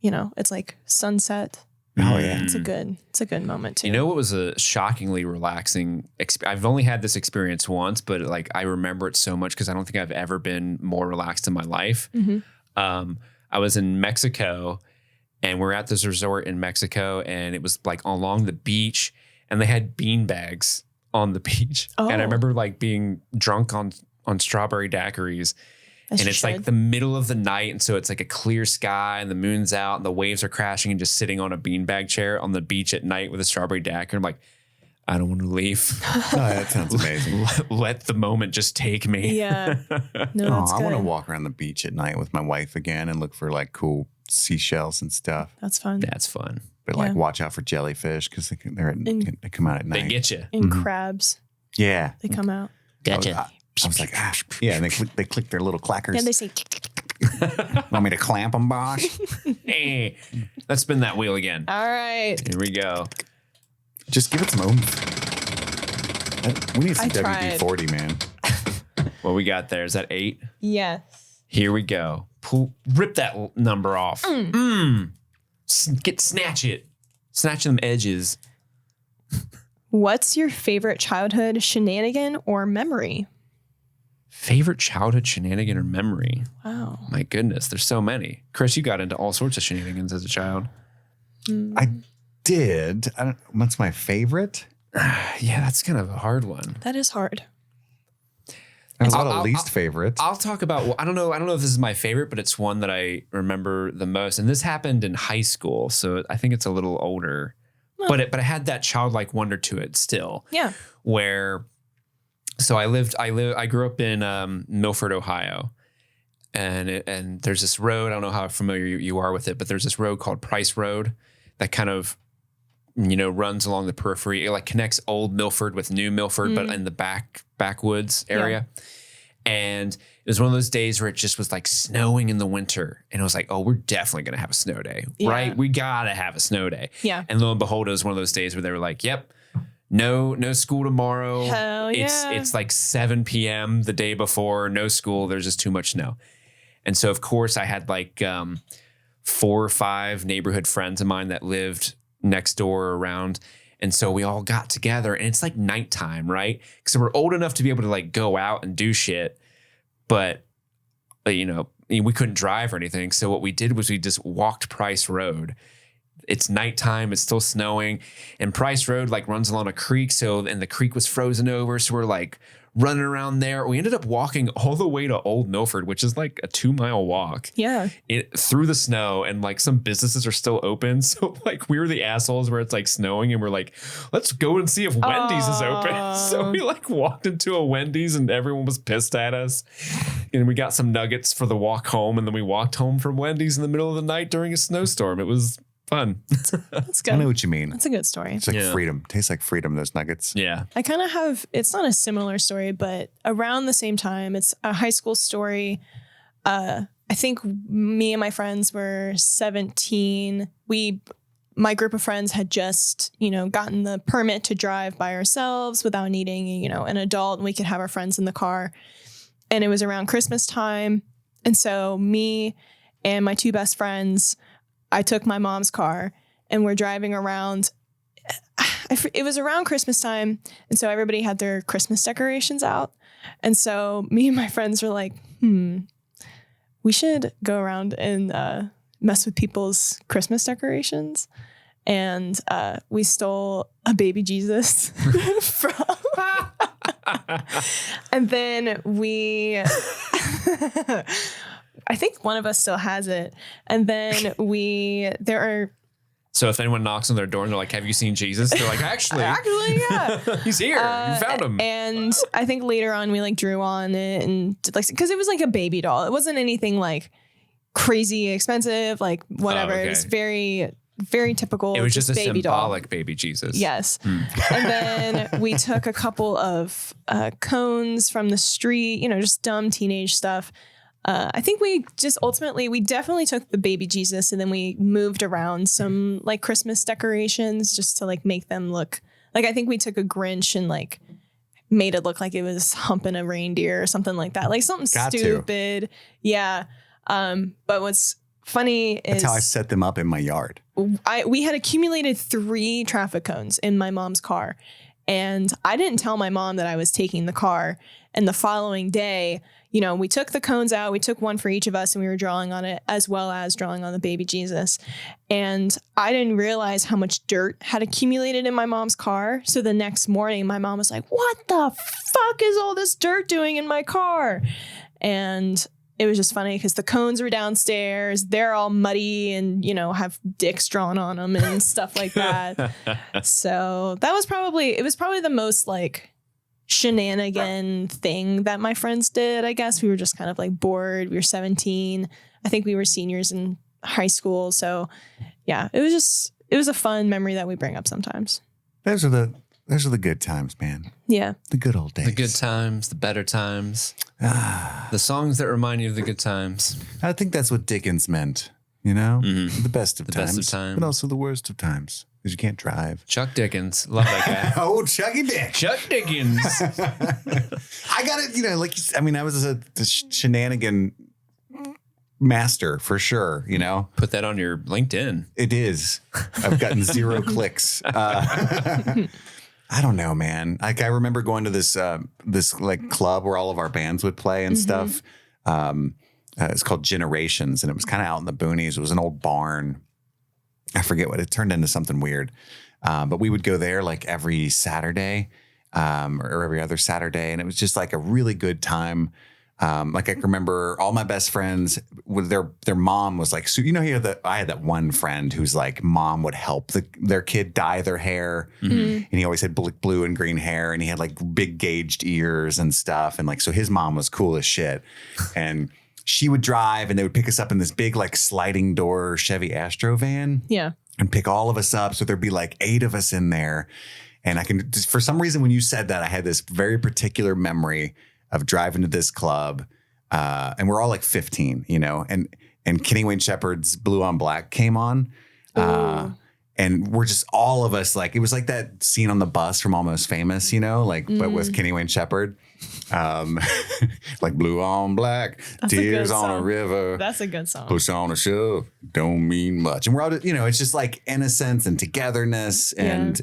[SPEAKER 2] It's like sunset.
[SPEAKER 1] Oh yeah,
[SPEAKER 2] it's a good moment too.
[SPEAKER 3] You know what was a shockingly relaxing I've only had this experience once, but like I remember it so much because I don't think I've ever been more relaxed in my life. Mm-hmm. I was in Mexico and we're at this resort in Mexico and it was like along the beach and they had bean bags on the beach. And I remember like being drunk on strawberry daiquiris and it's like the middle of the night. And so it's like a clear sky and the moon's out and the waves are crashing and just sitting on a beanbag chair on the beach at night with a strawberry daiquiri. I'm like, I don't want to leave.
[SPEAKER 1] Oh, that sounds amazing.
[SPEAKER 3] Let the moment just take me.
[SPEAKER 2] Yeah. No, that's
[SPEAKER 1] I
[SPEAKER 2] good.
[SPEAKER 1] want to walk around the beach at night with my wife again and look for like cool seashells and stuff.
[SPEAKER 2] That's fun.
[SPEAKER 3] That's fun.
[SPEAKER 1] But like watch out for jellyfish because they come out at night.
[SPEAKER 3] They get you.
[SPEAKER 2] And crabs.
[SPEAKER 1] Yeah.
[SPEAKER 2] They come out.
[SPEAKER 3] Gotcha.
[SPEAKER 1] I was like, yeah, and they click their little clackers.
[SPEAKER 2] Yeah, they say.
[SPEAKER 1] Want me to clamp them, Bosh?
[SPEAKER 3] Hey, let's spin that wheel again.
[SPEAKER 2] All right.
[SPEAKER 3] Here we go.
[SPEAKER 1] Just give it some oomph. We need some WD-40, man.
[SPEAKER 3] What we got there? Is that 8?
[SPEAKER 2] Yes.
[SPEAKER 3] Here we go. Rip that number off. Snatch it. Snatch them edges.
[SPEAKER 2] What's your favorite childhood shenanigan or memory?
[SPEAKER 3] Favorite childhood shenanigan or memory?
[SPEAKER 2] Wow.
[SPEAKER 3] My goodness, there's so many. Chris, you got into all sorts of shenanigans as a child.
[SPEAKER 1] I did. What's my favorite?
[SPEAKER 3] Yeah, that's kind of a hard one.
[SPEAKER 2] That is hard.
[SPEAKER 1] There's a lot of least favorite.
[SPEAKER 3] I'll talk about, well, I don't know if this is my favorite, but it's one that I remember the most. And this happened in high school, so I think it's a little older. Well, but it had that childlike wonder to it still.
[SPEAKER 2] Yeah.
[SPEAKER 3] Where, so I grew up in Milford, Ohio. And there's this road, I don't know how familiar you are with it, but there's this road called Price Road that kind of, runs along the periphery. It like connects old Milford with new Milford, but in the backwoods area. Yeah. And it was one of those days where it just was like snowing in the winter. And it was like, oh, we're definitely going to have a snow day, right? We got to have a snow day.
[SPEAKER 2] Yeah.
[SPEAKER 3] And lo and behold, it was one of those days where they were like, yep, no school tomorrow.
[SPEAKER 2] Hell yeah.
[SPEAKER 3] It's like 7 p.m. the day before, no school. There's just too much snow. And so, of course, I had like 4 or 5 neighborhood friends of mine that lived next door or around. And so we all got together and it's like nighttime, right? So we're old enough to be able to like go out and do shit, but we couldn't drive or anything. So what we did was we just walked Price Road. It's nighttime, it's still snowing, and Price Road like runs along a creek. And the creek was frozen over. So we're like running around there. We ended up walking all the way to Old Milford, which is like a 2-mile walk.
[SPEAKER 2] Yeah.
[SPEAKER 3] Through the snow, and like some businesses are still open. So like we were the assholes where it's like snowing and we're like, let's go and see if Wendy's is open. So we like walked into a Wendy's and everyone was pissed at us. And we got some nuggets for the walk home. And then we walked home from Wendy's in the middle of the night during a snowstorm. It was fun.
[SPEAKER 2] That's good.
[SPEAKER 1] I know what you mean.
[SPEAKER 2] That's a good story.
[SPEAKER 1] It's like freedom. Tastes like freedom, those nuggets.
[SPEAKER 3] Yeah.
[SPEAKER 2] I kind of have, it's not a similar story, but around the same time, it's a high school story. I think me and my friends were 17. My group of friends had just, gotten the permit to drive by ourselves without needing, an adult, and we could have our friends in the car. And it was around Christmas time. And so me and my 2 best friends, I took my mom's car and we're driving around. It was around Christmas time. And so everybody had their Christmas decorations out. And so me and my friends were like, we should go around and mess with people's Christmas decorations. And we stole a baby Jesus from. And then I think one of us still has it. And then
[SPEAKER 3] So if anyone knocks on their door and they're like, have you seen Jesus? They're like, actually,
[SPEAKER 2] yeah.
[SPEAKER 3] He's here. You found him.
[SPEAKER 2] And I think later on we like drew on it and did, like, because it was like a baby doll. It wasn't anything like crazy expensive, like whatever. It was very, very typical.
[SPEAKER 3] It was just a
[SPEAKER 2] baby
[SPEAKER 3] symbolic
[SPEAKER 2] doll.
[SPEAKER 3] baby Jesus.
[SPEAKER 2] Yes. And then we took a couple of cones from the street, just dumb teenage stuff. I think we definitely took the baby Jesus and then we moved around some like Christmas decorations just to like make them look like, I think we took a Grinch and like made it look like it was humping a reindeer or something like that. Like something stupid. Yeah. But what's funny is
[SPEAKER 1] that's how I set them up in my yard.
[SPEAKER 2] We had accumulated 3 traffic cones in my mom's car. And I didn't tell my mom that I was taking the car. And the following day, we took the cones out. We took one for each of us and we were drawing on it as well as drawing on the baby Jesus. And I didn't realize how much dirt had accumulated in my mom's car. So the next morning, my mom was like, what the fuck is all this dirt doing in my car? And it was just funny because the cones were downstairs. They're all muddy and, have dicks drawn on them and stuff like that. So that was probably the most like shenanigan thing that my friends did. I guess we were just kind of like bored. We were 17. I think we were seniors in high school. So yeah, it was a fun memory that we bring up sometimes.
[SPEAKER 1] Those are the good times, man.
[SPEAKER 2] Yeah.
[SPEAKER 1] The good old days.
[SPEAKER 3] The good times, the better times. The songs that remind you of the good times.
[SPEAKER 1] I think that's what Dickens meant, The best of times.
[SPEAKER 3] Best of times.
[SPEAKER 1] But also the worst of times, because you can't drive.
[SPEAKER 3] Chuck Dickens. Love that guy.
[SPEAKER 1] Oh, Chucky Dick.
[SPEAKER 3] Chuck Dickens.
[SPEAKER 1] I got it, I was a shenanigan master for sure,
[SPEAKER 3] Put that on your LinkedIn.
[SPEAKER 1] It is. I've gotten 0 clicks. I don't know, man. Like I remember going to this like club where all of our bands would play and stuff. It's called Generations, and it was kind of out in the boonies. It was an old barn. I forget what it turned into, something weird. But we would go there like every Saturday, or every other Saturday, and it was just like a really good time. Like I remember all my best friends with their mom was like, so I had that one friend whose like mom would help their kid dye their hair, and he always had blue and green hair, and he had like big gauged ears and stuff, and like so his mom was cool as shit, and she would drive, and they would pick us up in this big like sliding door Chevy Astro van, and pick all of us up, so there'd be like 8 of us in there, and I can just, for some reason when you said that, I had this very particular memory of driving to this club, and we're all like 15, and Kenny Wayne Shepherd's Blue on Black came on, and we're just all of us like, it was like that scene on the bus from Almost Famous, but with Kenny Wayne Shepherd, like blue on black,
[SPEAKER 2] That's
[SPEAKER 1] tears on a river.
[SPEAKER 2] That's a good song.
[SPEAKER 1] Push on a shove, don't mean much. And we're all, it's just like innocence and togetherness, and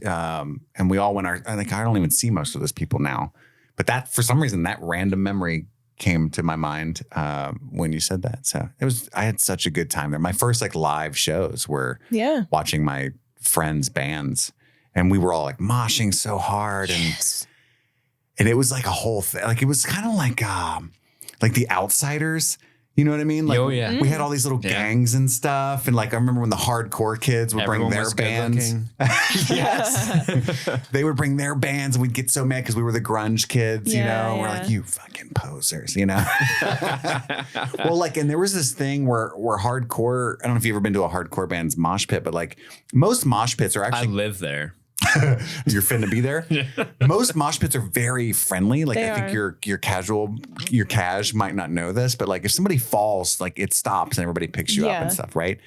[SPEAKER 1] we all went I don't even see most of those people now. But that, for some reason, that random memory came to my mind when you said that. So I had such a good time there. My first like live shows were watching my friends' bands, and we were all like moshing so hard, and it was like a whole thing. Like it was kind of like The Outsiders. You know what I mean? Like, we had all these little gangs and stuff. And like, I remember when the hardcore kids would bring their bands. Yes. They would bring their bands, and we'd get so mad because we were the grunge kids, We're like, you fucking posers, Well, like, and there was this thing where hardcore, I don't know if you've ever been to a hardcore band's mosh pit, but like most mosh pits are actually.
[SPEAKER 3] I live there.
[SPEAKER 1] You're finna be there. Most mosh pits are very friendly. Like I think your cash might not know this, but like if somebody falls, like it stops and everybody picks you up and stuff, right?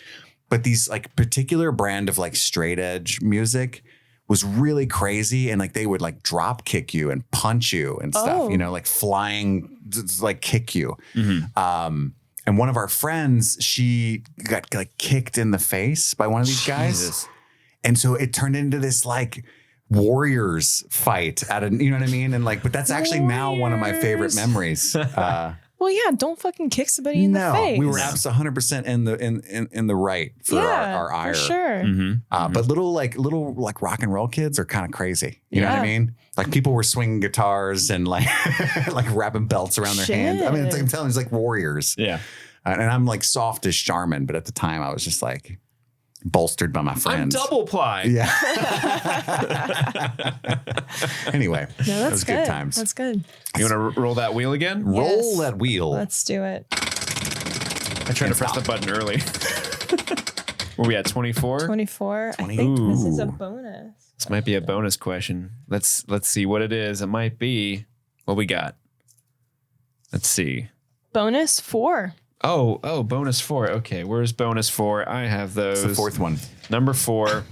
[SPEAKER 1] But these like particular brand of like straight edge music was really crazy, and like they would like drop kick you and punch you and stuff, like flying, like kick you. And one of our friends, she got like kicked in the face by one of these guys. And so it turned into this like warriors fight you know what I mean? And like, but that's actually now one of my favorite memories.
[SPEAKER 2] Well, yeah, don't fucking kick somebody in the face.
[SPEAKER 1] We were absolutely 100% in the right for our ire.
[SPEAKER 2] For sure.
[SPEAKER 1] But little rock and roll kids are kind of crazy. You know what I mean? Like people were swinging guitars and like like wrapping belts around their hands. I mean, I'm telling you, it's like warriors. Yeah. And I'm like soft as Charmin, but at the time I was just like bolstered by my friends.
[SPEAKER 3] I'm double ply.
[SPEAKER 1] Yeah. Anyway,
[SPEAKER 2] that was
[SPEAKER 1] good times.
[SPEAKER 2] That's good.
[SPEAKER 3] You want to roll that wheel again?
[SPEAKER 1] Roll that wheel.
[SPEAKER 2] Let's do it.
[SPEAKER 3] I tried to press the button early. Were we at 24?
[SPEAKER 2] 24. I think this is a bonus.
[SPEAKER 3] This might be a bonus question. Let's see what it is. It might be what we got. Let's see.
[SPEAKER 2] Bonus 4.
[SPEAKER 3] Oh, bonus 4. Okay, where's bonus 4? I have those.
[SPEAKER 1] It's the 4th one.
[SPEAKER 3] Number 4.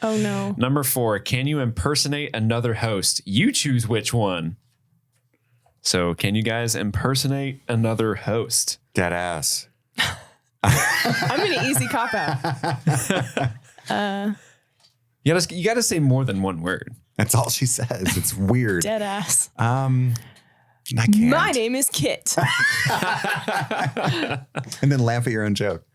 [SPEAKER 2] Oh, no.
[SPEAKER 3] Number 4. Can you impersonate another host? You choose which one. So, can you guys impersonate another host?
[SPEAKER 1] Dead ass.
[SPEAKER 2] I'm an easy cop out.
[SPEAKER 3] You gotta say more than one word.
[SPEAKER 1] That's all she says. It's weird.
[SPEAKER 2] Dead ass.
[SPEAKER 1] I can't.
[SPEAKER 2] My name is Kit.
[SPEAKER 1] And then laugh at your own joke.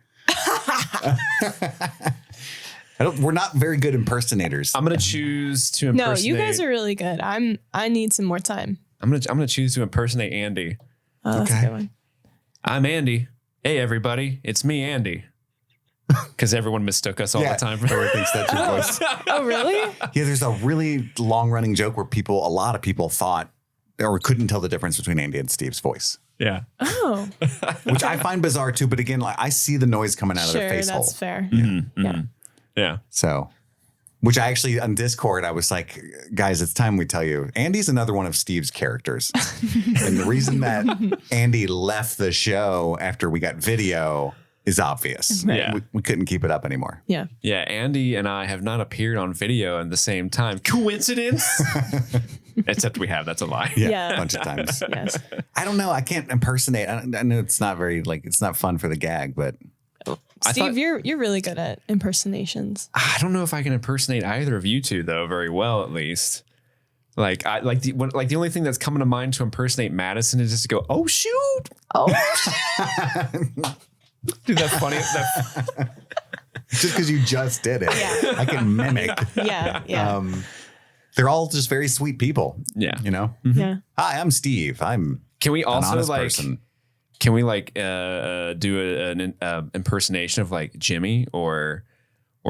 [SPEAKER 1] We're not very good impersonators.
[SPEAKER 3] I'm gonna choose to impersonate.
[SPEAKER 2] No, you guys are really good. I need some more time.
[SPEAKER 3] I'm gonna choose to impersonate Andy.
[SPEAKER 2] Oh, that's
[SPEAKER 1] Okay.
[SPEAKER 2] a good one.
[SPEAKER 3] I'm Andy. Hey, everybody. It's me, Andy. Because everyone mistook us all the time.
[SPEAKER 1] Everyone thinks that's your voice.
[SPEAKER 2] Oh, really?
[SPEAKER 1] Yeah, there's a really long running joke where a lot of people thought or couldn't tell the difference between Andy and Steve's voice.
[SPEAKER 3] Yeah.
[SPEAKER 2] Oh,
[SPEAKER 1] Which I find bizarre too. But again, like I see the noise coming out of their
[SPEAKER 2] sure.
[SPEAKER 1] face hole.
[SPEAKER 2] That's fair.
[SPEAKER 3] Mm-hmm,
[SPEAKER 2] Yeah.
[SPEAKER 3] mm-hmm. Yeah.
[SPEAKER 1] So, which I actually on Discord, I was like, guys, it's time we tell you, Andy's another one of Steve's characters. And the reason that Andy left the show after we got video is obvious.
[SPEAKER 3] Yeah.
[SPEAKER 1] We couldn't keep it up anymore.
[SPEAKER 2] Yeah.
[SPEAKER 3] Yeah. Andy and I have not appeared on video at the same time. Coincidence? Except we have. That's a lie.
[SPEAKER 2] Yeah.
[SPEAKER 1] A bunch of times.
[SPEAKER 2] Yes.
[SPEAKER 1] I don't know. I can't impersonate. I know it's not very it's not fun for the gag, but
[SPEAKER 2] Steve, you're really good at impersonations.
[SPEAKER 3] I don't know if I can impersonate either of you two though very well, at least. The only thing that's coming to mind to impersonate Madison is just to go, oh shoot,
[SPEAKER 2] Oh,
[SPEAKER 3] dude, that's funny.
[SPEAKER 1] just because you just did it,
[SPEAKER 2] Yeah.
[SPEAKER 1] I can mimic.
[SPEAKER 2] yeah. Yeah.
[SPEAKER 1] They're all just very sweet people.
[SPEAKER 3] Yeah.
[SPEAKER 1] You know?
[SPEAKER 2] Yeah.
[SPEAKER 1] Hi, I'm Steve. I'm
[SPEAKER 3] Can we
[SPEAKER 1] an
[SPEAKER 3] also
[SPEAKER 1] honest
[SPEAKER 3] like?
[SPEAKER 1] person.
[SPEAKER 3] Can we do an impersonation of like Jimmy or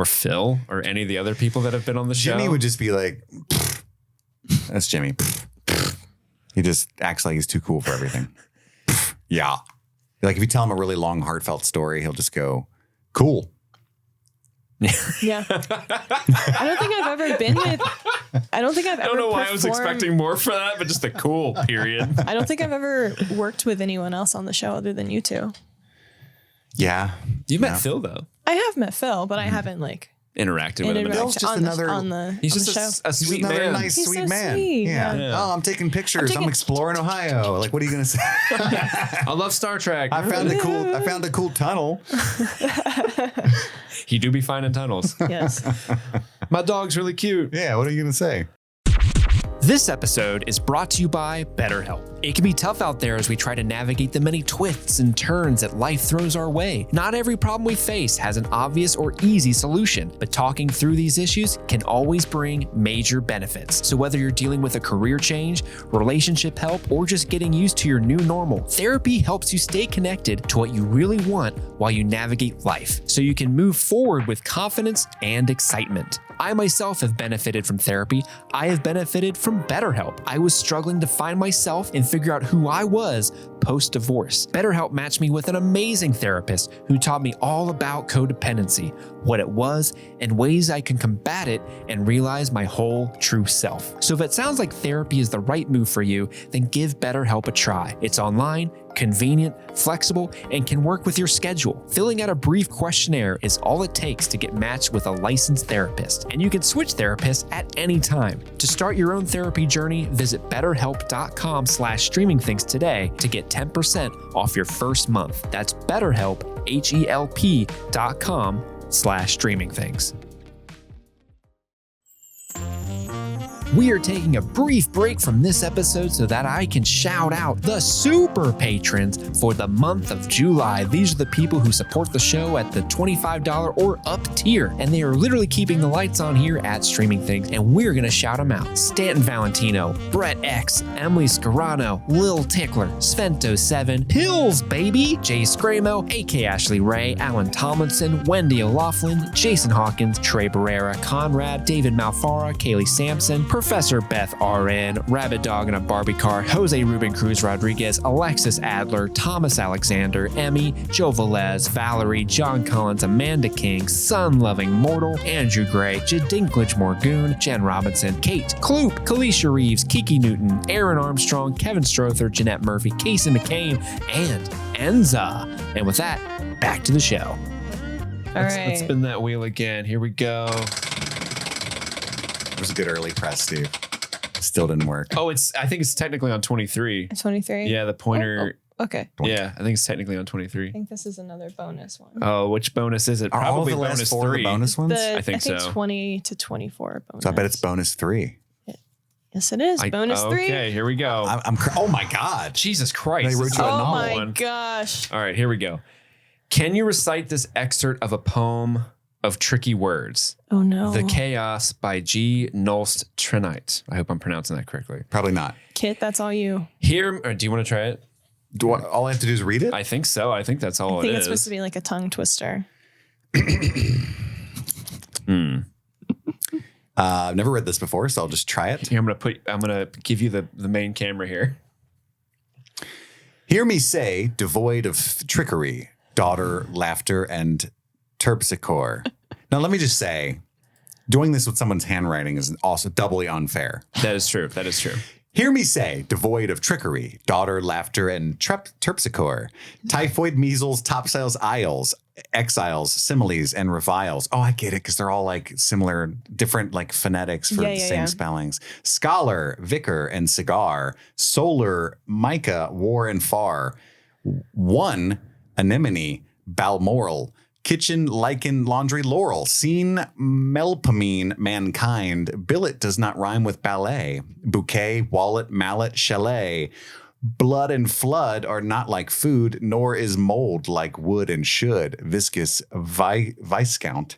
[SPEAKER 3] Phil or any of the other people that have been on the show?
[SPEAKER 1] Jimmy would just be like, "Pfft." That's Jimmy. Pfft. He just acts like he's too cool for everything. Pfft. Yeah. Like if you tell him a really long, heartfelt story, he'll just go, cool.
[SPEAKER 2] Yeah. I don't think I've ever been with. I don't think I've ever.
[SPEAKER 3] I don't know why I was
[SPEAKER 2] performed-
[SPEAKER 3] expecting more for that, but just a cool period.
[SPEAKER 2] I don't think I've ever worked with anyone else on the show other than you two.
[SPEAKER 1] Yeah.
[SPEAKER 3] You met Phil though.
[SPEAKER 2] I have met Phil, but I haven't
[SPEAKER 3] Interacted with him.
[SPEAKER 2] interacted
[SPEAKER 1] Phil's just another-
[SPEAKER 2] on the
[SPEAKER 3] He's
[SPEAKER 2] on the
[SPEAKER 3] just
[SPEAKER 2] show.
[SPEAKER 3] a
[SPEAKER 1] He's
[SPEAKER 3] sweet
[SPEAKER 1] another
[SPEAKER 3] man.
[SPEAKER 1] nice,
[SPEAKER 2] He's
[SPEAKER 1] sweet
[SPEAKER 2] so
[SPEAKER 1] man.
[SPEAKER 2] sweet,
[SPEAKER 1] Yeah.
[SPEAKER 2] yeah.
[SPEAKER 1] Oh, I'm taking pictures. I'm
[SPEAKER 2] taking-
[SPEAKER 1] exploring Ohio. Like, what are you gonna say?
[SPEAKER 3] I love Star Trek.
[SPEAKER 1] I found a cool tunnel.
[SPEAKER 3] He do be finding tunnels.
[SPEAKER 2] Yes.
[SPEAKER 3] My dog's really cute.
[SPEAKER 1] Yeah. What are you gonna say?
[SPEAKER 3] This episode is brought to you by BetterHelp. It can be tough out there as we try to navigate the many twists and turns that life throws our way. Not every problem we face has an obvious or easy solution, but talking through these issues can always bring major benefits. So whether you're dealing with a career change, relationship help, or just getting used to your new normal, therapy helps you stay connected to what you really want while you navigate life, so you can move forward with confidence and excitement. I myself have benefited from therapy. I have benefited from BetterHelp. I was struggling to find myself and figure out who I was post-divorce. BetterHelp matched me with an amazing therapist who taught me all about codependency, what it was, and ways I can combat it and realize my whole true self. So if it sounds like therapy is the right move for you, then give BetterHelp a try. It's online, convenient, flexible, and can work with your schedule. Filling out a brief questionnaire is all it takes to get matched with a licensed therapist, and you can switch therapists at any time. To start your own therapy journey, visit betterhelp.com/streamingthings today to get 10% off your first month. That's BetterHelp, HELP.com/streamingthings. We are taking a brief break from this episode so that I can shout out the super patrons for the month of July. These are the people who support the show at the $25 or up tier, and they are literally keeping the lights on here at Streaming Things, and we're going to shout them out. Stanton Valentino, Brett X, Emily Scarano, Lil Tickler, Svento7, Hills Baby, Jay Scramo, AK Ashley Ray, Alan Tomlinson, Wendy O'Laughlin, Jason Hawkins, Trey Barrera, Conrad, David Malfara, Kaylee Sampson, Professor Beth RN, Rabbit Dog in a Barbie Car, Jose Ruben Cruz Rodriguez, Alexis Adler, Thomas Alexander, Emmy, Joe Velez, Valerie, John Collins, Amanda King, Sun Loving Mortal, Andrew Gray, Jadinklage Morgoon, Jen Robinson, Kate, Kloop, Kalisha Reeves, Kiki Newton, Aaron Armstrong, Kevin Strother, Jeanette Murphy, Casey McCain, and Enza. And with that, back to the show. Let's spin that wheel again. Here we go.
[SPEAKER 1] It was a good early press, Steve. Still didn't work.
[SPEAKER 3] Oh, I think it's technically on 23.
[SPEAKER 2] 23.
[SPEAKER 3] Yeah, the pointer.
[SPEAKER 2] Oh, okay.
[SPEAKER 3] Yeah, I think it's technically on 23.
[SPEAKER 2] I think this is another bonus one.
[SPEAKER 3] Oh, which bonus is it?
[SPEAKER 1] Are all
[SPEAKER 3] Probably
[SPEAKER 1] the last
[SPEAKER 3] bonus
[SPEAKER 1] four
[SPEAKER 3] 3.
[SPEAKER 1] the bonus ones?
[SPEAKER 2] I
[SPEAKER 3] think so.
[SPEAKER 2] 20 to 24 bonus.
[SPEAKER 1] So I bet it's bonus 3.
[SPEAKER 2] Yes, it is. Bonus 3.
[SPEAKER 3] Okay, here we go.
[SPEAKER 1] Oh my God.
[SPEAKER 3] Jesus Christ.
[SPEAKER 1] They wrote you a
[SPEAKER 2] Oh
[SPEAKER 1] novel
[SPEAKER 2] my
[SPEAKER 1] one.
[SPEAKER 2] gosh.
[SPEAKER 3] All right, here we go. Can you recite this excerpt of a poem of tricky words?
[SPEAKER 2] Oh no.
[SPEAKER 3] The Chaos by G. Nolst Trinite. I hope I'm pronouncing that correctly.
[SPEAKER 1] Probably not.
[SPEAKER 2] Kit, that's all you.
[SPEAKER 3] Here, or do you want to try it?
[SPEAKER 1] all I have to do is read it?
[SPEAKER 3] I think so. I think that's all
[SPEAKER 2] I think
[SPEAKER 3] it
[SPEAKER 2] it's supposed
[SPEAKER 3] is.
[SPEAKER 2] to be like a tongue twister.
[SPEAKER 1] I've never read this before, so I'll just try it.
[SPEAKER 3] Here, I'm gonna give you the main camera here.
[SPEAKER 1] Hear me say, devoid of trickery, daughter, laughter, and terpsichore. Now, let me just say, doing this with someone's handwriting is also doubly unfair.
[SPEAKER 3] That is true. That is true.
[SPEAKER 1] Hear me say, devoid of trickery, daughter, laughter, and terpsichore, typhoid, measles, topsails, isles, exiles, similes, and reviles. Oh, I get it, because they're all like similar, different like phonetics for the same spellings. Scholar, vicar, and cigar, solar, mica, war, and far. One, anemone, balmoral, kitchen, lichen, laundry, laurel, scene, melpomene, mankind, billet does not rhyme with ballet, bouquet, wallet, mallet, chalet, blood and flood are not like food, nor is mold like wood and should, viscous, viscount,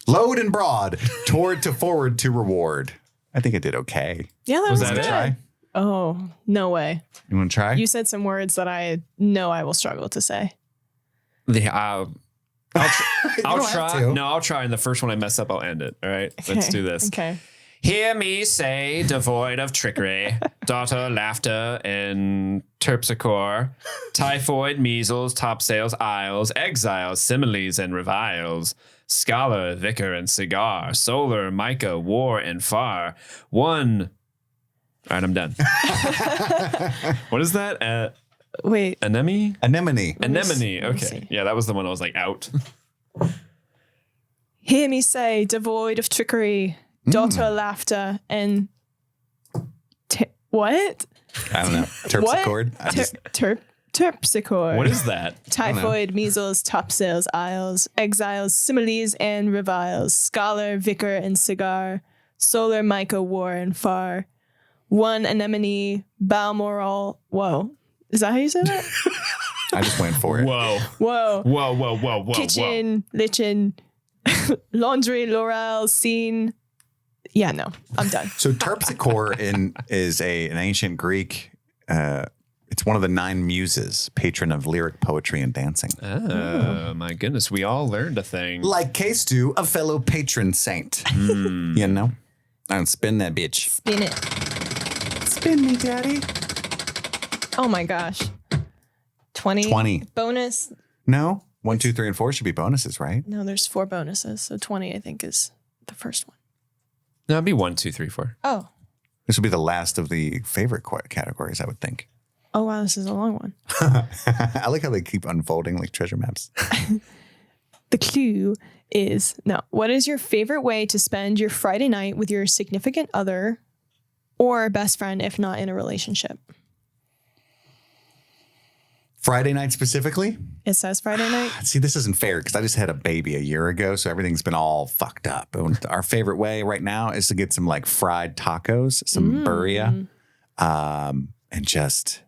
[SPEAKER 1] load and broad, toward to forward to reward. I think I did okay.
[SPEAKER 2] Yeah, that was
[SPEAKER 3] that
[SPEAKER 2] good.
[SPEAKER 3] it?
[SPEAKER 2] Oh, no way.
[SPEAKER 1] You want to try?
[SPEAKER 2] You said some words that I know I will struggle to say.
[SPEAKER 3] I'll
[SPEAKER 1] don't have
[SPEAKER 3] try.
[SPEAKER 1] to.
[SPEAKER 3] No, I'll try. And the first one I mess up, I'll end it. All right, let's do this.
[SPEAKER 2] Okay.
[SPEAKER 3] Hear me say, devoid of trickery, daughter, laughter, and terpsichore, typhoid, measles, topsails, isles, exiles, similes, and reviles, scholar, vicar, and cigar, solar, mica, war, and far. One. All right, I'm done. What is that?
[SPEAKER 2] Wait.
[SPEAKER 3] Anemone?
[SPEAKER 1] Anemone.
[SPEAKER 3] Anemone.
[SPEAKER 2] Let me
[SPEAKER 3] Okay.
[SPEAKER 2] see.
[SPEAKER 3] Yeah, that was the one I was like out.
[SPEAKER 2] Hear me say, devoid of trickery, daughter, laughter, and what?
[SPEAKER 1] I don't know. Terpsichord. I just-
[SPEAKER 2] Terpsichore.
[SPEAKER 3] What is that?
[SPEAKER 2] Typhoid, measles, topsails, isles, exiles, similes, and reviles, scholar, vicar, and cigar, solar, mica, war, and far. One, anemone, balmoral. Whoa. Is that how you say that?
[SPEAKER 1] I just went for it.
[SPEAKER 3] Whoa.
[SPEAKER 2] Whoa.
[SPEAKER 3] Whoa, whoa, whoa, whoa.
[SPEAKER 2] Kitchen, lichen, laundry, laurel, scene. Yeah, no, I'm done.
[SPEAKER 1] So terpsichore is an ancient Greek. It's one of the 9 muses, patron of lyric poetry and dancing.
[SPEAKER 3] Oh, my goodness. We all learned a thing.
[SPEAKER 1] Like case to a fellow patron saint. You know? I don't spin that bitch.
[SPEAKER 2] Spin it.
[SPEAKER 1] Spin me, daddy.
[SPEAKER 2] Oh my gosh. 20.
[SPEAKER 1] 20.
[SPEAKER 2] Bonus.
[SPEAKER 1] No? 1, 2, 3, and 4 should be bonuses, right?
[SPEAKER 2] No, there's 4 bonuses. So 20, I think, is the first one.
[SPEAKER 3] No, it'd be 1, 2, 3, 4.
[SPEAKER 2] Oh.
[SPEAKER 1] This will be the last of the favorite categories, I would think.
[SPEAKER 2] Oh, wow. This is a long one.
[SPEAKER 1] I like how they keep unfolding like treasure maps.
[SPEAKER 2] The clue is no. What is your favorite way to spend your Friday night with your significant other or best friend if not in a relationship?
[SPEAKER 1] Friday night specifically?
[SPEAKER 2] It says Friday night.
[SPEAKER 1] See, this isn't fair because I just had a baby a year ago, so everything's been all fucked up. And our favorite way right now is to get some like fried tacos, some burrito, and just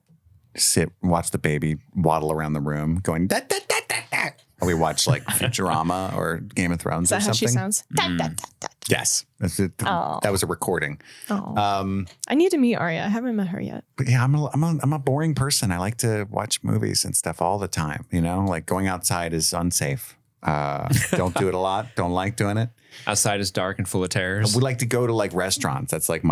[SPEAKER 1] sit, watch the baby waddle around the room going, da, da, da, da, da. Or we watch like Futurama or Game of Thrones
[SPEAKER 2] Is that
[SPEAKER 1] or
[SPEAKER 2] how
[SPEAKER 1] something.
[SPEAKER 2] she sounds? Da, da, da, da.
[SPEAKER 1] Yes. That's it.
[SPEAKER 2] Oh.
[SPEAKER 1] That was a recording.
[SPEAKER 2] Oh. I need to meet Arya. I haven't met her yet.
[SPEAKER 1] But yeah, I'm a boring person. I like to watch movies and stuff all the time. You know, like going outside is unsafe. Don't do it a lot. Don't like doing it.
[SPEAKER 3] Outside is dark and full of terrors.
[SPEAKER 1] We like to go to like restaurants. That's like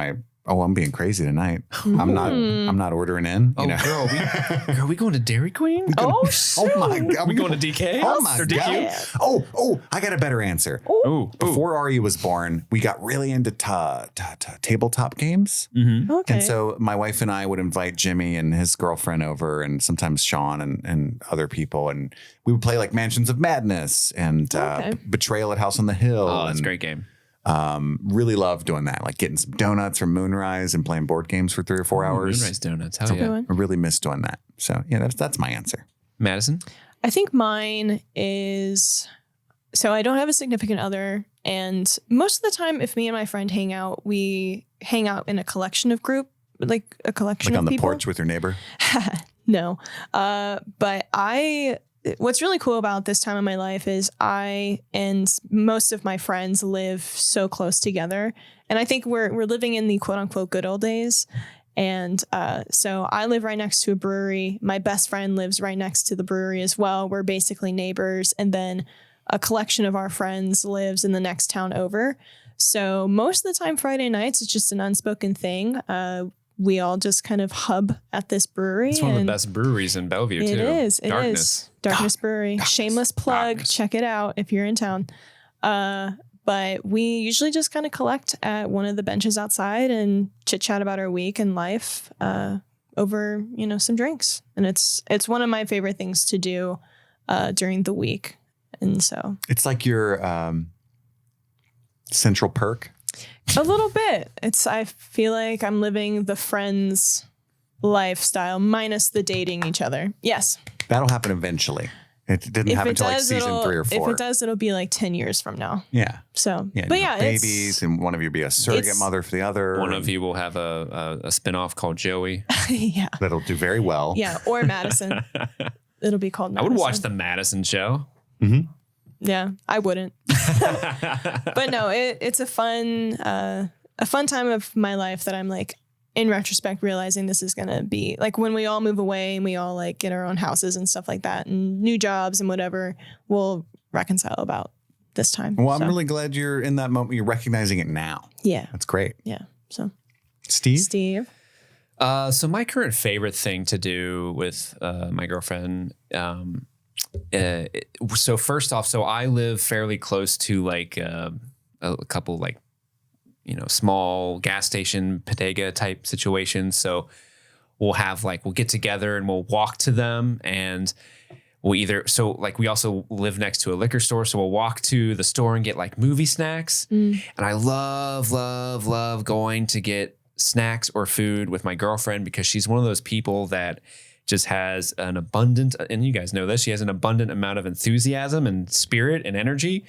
[SPEAKER 1] I'm being crazy tonight. I'm not ordering in. You know?
[SPEAKER 3] Girl, we going to Dairy Queen?
[SPEAKER 2] Oh,
[SPEAKER 1] Oh my God.
[SPEAKER 3] Are we going to DK?
[SPEAKER 1] Oh my
[SPEAKER 3] Or
[SPEAKER 1] God.
[SPEAKER 3] DQ?
[SPEAKER 1] Oh, I got a better answer.
[SPEAKER 3] Ooh,
[SPEAKER 1] Before Ari was born, we got really into tabletop games.
[SPEAKER 2] okay.
[SPEAKER 1] And so my wife and I would invite Jimmy and his girlfriend over and sometimes Sean and other people. And we would play like Mansions of Madness and Betrayal at House on the Hill.
[SPEAKER 3] Oh, that's
[SPEAKER 1] and,
[SPEAKER 3] a great game.
[SPEAKER 1] Really love doing that. Like getting some donuts from Moonrise and playing board games for 3 or 4 hours.
[SPEAKER 3] Moonrise Donuts. Hell
[SPEAKER 2] Good
[SPEAKER 3] yeah.
[SPEAKER 2] one.
[SPEAKER 1] I really miss doing that. So yeah, that's my answer.
[SPEAKER 3] Madison?
[SPEAKER 2] I think mine is, so I don't have a significant other. And most of the time, if me and my friend hang out, we hang out in a collection of group, like a collection
[SPEAKER 1] Like
[SPEAKER 2] of
[SPEAKER 1] on the
[SPEAKER 2] people.
[SPEAKER 1] porch with your neighbor.
[SPEAKER 2] No. But what's really cool about this time of my life is I and most of my friends live so close together. And I think we're living in the quote unquote good old days. And so I live right next to a brewery. My best friend lives right next to the brewery as well. We're basically neighbors. And then a collection of our friends lives in the next town over. So most of the time, Friday nights, it's just an unspoken thing. We all just kind of hub at this brewery.
[SPEAKER 3] It's one of the best breweries in Bellevue, too.
[SPEAKER 2] It is. Darkness Brewery. Shameless plug.
[SPEAKER 1] Darkness.
[SPEAKER 2] Check it out if you're in town. But we usually just kind of collect at one of the benches outside and chit chat about our week and life over, some drinks. And it's one of my favorite things to do during the week. And so
[SPEAKER 1] it's like your central perk.
[SPEAKER 2] a little bit. I feel like I'm living the friends lifestyle minus the dating each other. Yes.
[SPEAKER 1] That'll happen eventually. It didn't happen until like season 3 or 4.
[SPEAKER 2] If it does, it'll be like 10 years from now.
[SPEAKER 1] Yeah.
[SPEAKER 2] So,
[SPEAKER 1] Yeah.
[SPEAKER 2] but yeah,
[SPEAKER 1] babies, and one of you will be a surrogate mother for the other.
[SPEAKER 3] One of you will have a spinoff called Joey.
[SPEAKER 2] yeah.
[SPEAKER 1] That'll do very well.
[SPEAKER 2] Yeah. Or Madison. It'll be called
[SPEAKER 3] I
[SPEAKER 2] Madison.
[SPEAKER 3] would watch the Madison show.
[SPEAKER 1] Mm-hmm.
[SPEAKER 2] Yeah, I wouldn't. But no, it's a fun time of my life that I'm like, in retrospect, realizing this is going to be like when we all move away and we all like get our own houses and stuff like that and new jobs and whatever, we'll reconcile about this time.
[SPEAKER 1] Well, I'm really glad you're in that moment. You're recognizing it now.
[SPEAKER 2] Yeah.
[SPEAKER 1] That's great.
[SPEAKER 2] Yeah. So
[SPEAKER 1] Steve?
[SPEAKER 3] So my current favorite thing to do with my girlfriend, so first off, I live fairly close to like a couple like, small gas station bodega type situations. So we'll get together and we'll walk to them, and we also live next to a liquor store. So we'll walk to the store and get like movie snacks. And I love going to get snacks or food with my girlfriend because she's one of those people that just has an abundant, and you guys know this, she has an abundant amount of enthusiasm and spirit and energy.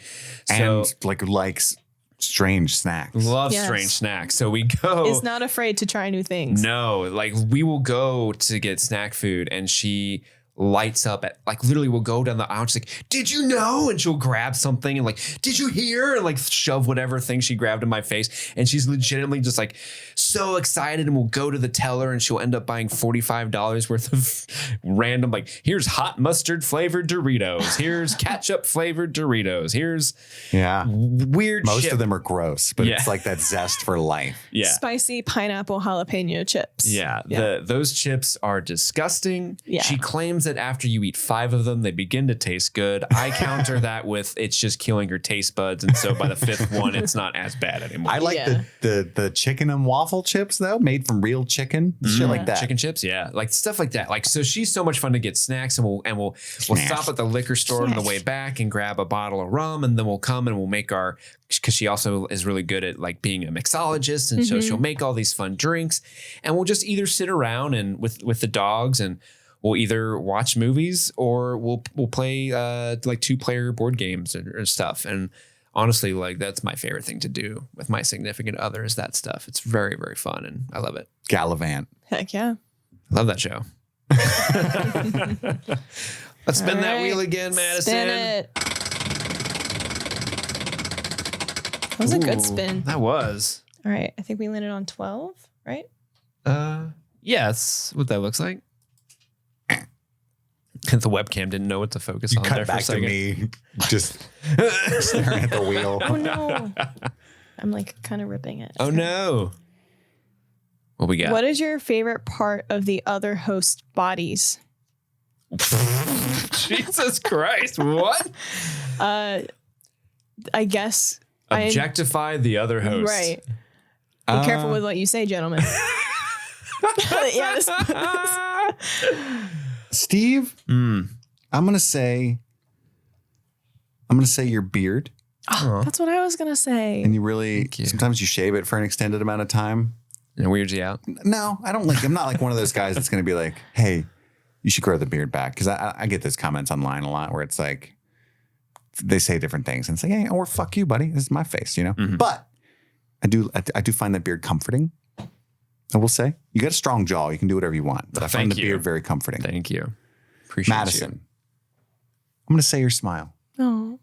[SPEAKER 3] So
[SPEAKER 1] And likes strange snacks.
[SPEAKER 3] Loves
[SPEAKER 2] Yes.
[SPEAKER 3] strange snacks. So we go.
[SPEAKER 2] is not afraid to try new things.
[SPEAKER 3] No, like we will go to get snack food and she lights up at like literally we'll go down the aisle. She's like, did you know? And she'll grab something and like, did you hear? And like shove whatever thing she grabbed in my face. And she's legitimately just like so excited, and we'll go to the teller and she'll end up buying $45 worth of random, like, here's hot mustard flavored Doritos. Here's ketchup flavored Doritos. Here's weird
[SPEAKER 1] Most
[SPEAKER 3] shit.
[SPEAKER 1] of them are gross, but
[SPEAKER 3] Yeah.
[SPEAKER 1] it's like that zest for life.
[SPEAKER 3] Yeah.
[SPEAKER 2] Spicy pineapple jalapeno chips.
[SPEAKER 3] Yeah, those chips are disgusting.
[SPEAKER 2] Yeah.
[SPEAKER 3] She claims that after you eat 5 of them, they begin to taste good. I counter that with it's just killing your taste buds, and so by the 5th one, it's not as bad anymore.
[SPEAKER 1] I like the chicken and waffle chips though, made from real chicken, shit like that.
[SPEAKER 3] Chicken chips, yeah, like stuff like that. Like, so she's so much fun to get snacks, and we'll stop at the liquor store on the way back and grab a bottle of rum, and then we'll come and we'll make our, because she also is really good at like being a mixologist, and so she'll make all these fun drinks, and we'll just either sit around and with the dogs, and we'll either watch movies or we'll play like 2-player board games or stuff. And honestly, like that's my favorite thing to do with my significant other is that stuff. It's very, very fun and I love it.
[SPEAKER 1] Gallivant.
[SPEAKER 2] Heck yeah.
[SPEAKER 3] Love that show. Let's spin that wheel again, Madison.
[SPEAKER 2] Spin it. That was a good spin.
[SPEAKER 3] That was.
[SPEAKER 2] All right. I think we landed on 12, right?
[SPEAKER 3] Yeah, that's what that looks like. The webcam didn't know what to focus on there
[SPEAKER 1] Cut
[SPEAKER 3] for a
[SPEAKER 1] back to
[SPEAKER 3] second.
[SPEAKER 1] me just staring at the wheel.
[SPEAKER 2] Oh no. I'm like kind of ripping it.
[SPEAKER 3] Oh no. What we got?
[SPEAKER 2] What is your favorite part of the other host bodies?
[SPEAKER 3] Jesus Christ. What?
[SPEAKER 2] I guess
[SPEAKER 3] Objectify the other host.
[SPEAKER 2] Right. Be careful with what you say, gentlemen. Yes.
[SPEAKER 1] Steve, I'm gonna say your beard.
[SPEAKER 2] Oh, that's what I was gonna say.
[SPEAKER 1] And you really sometimes you shave it for an extended amount of time.
[SPEAKER 3] And it weirds you out.
[SPEAKER 1] No, I don't like. I'm not like one of those guys that's gonna be like, hey, you should grow the beard back, because I get those comments online a lot where it's like they say different things and it's like, hey, or fuck you, buddy. This is my face, you know. But I do find that beard comforting. I will say, you got a strong jaw. You can do whatever you want. But I find the beard very comforting.
[SPEAKER 3] Thank you. Appreciate
[SPEAKER 1] Madison,
[SPEAKER 3] you.
[SPEAKER 1] I'm going to say your smile.
[SPEAKER 2] Oh,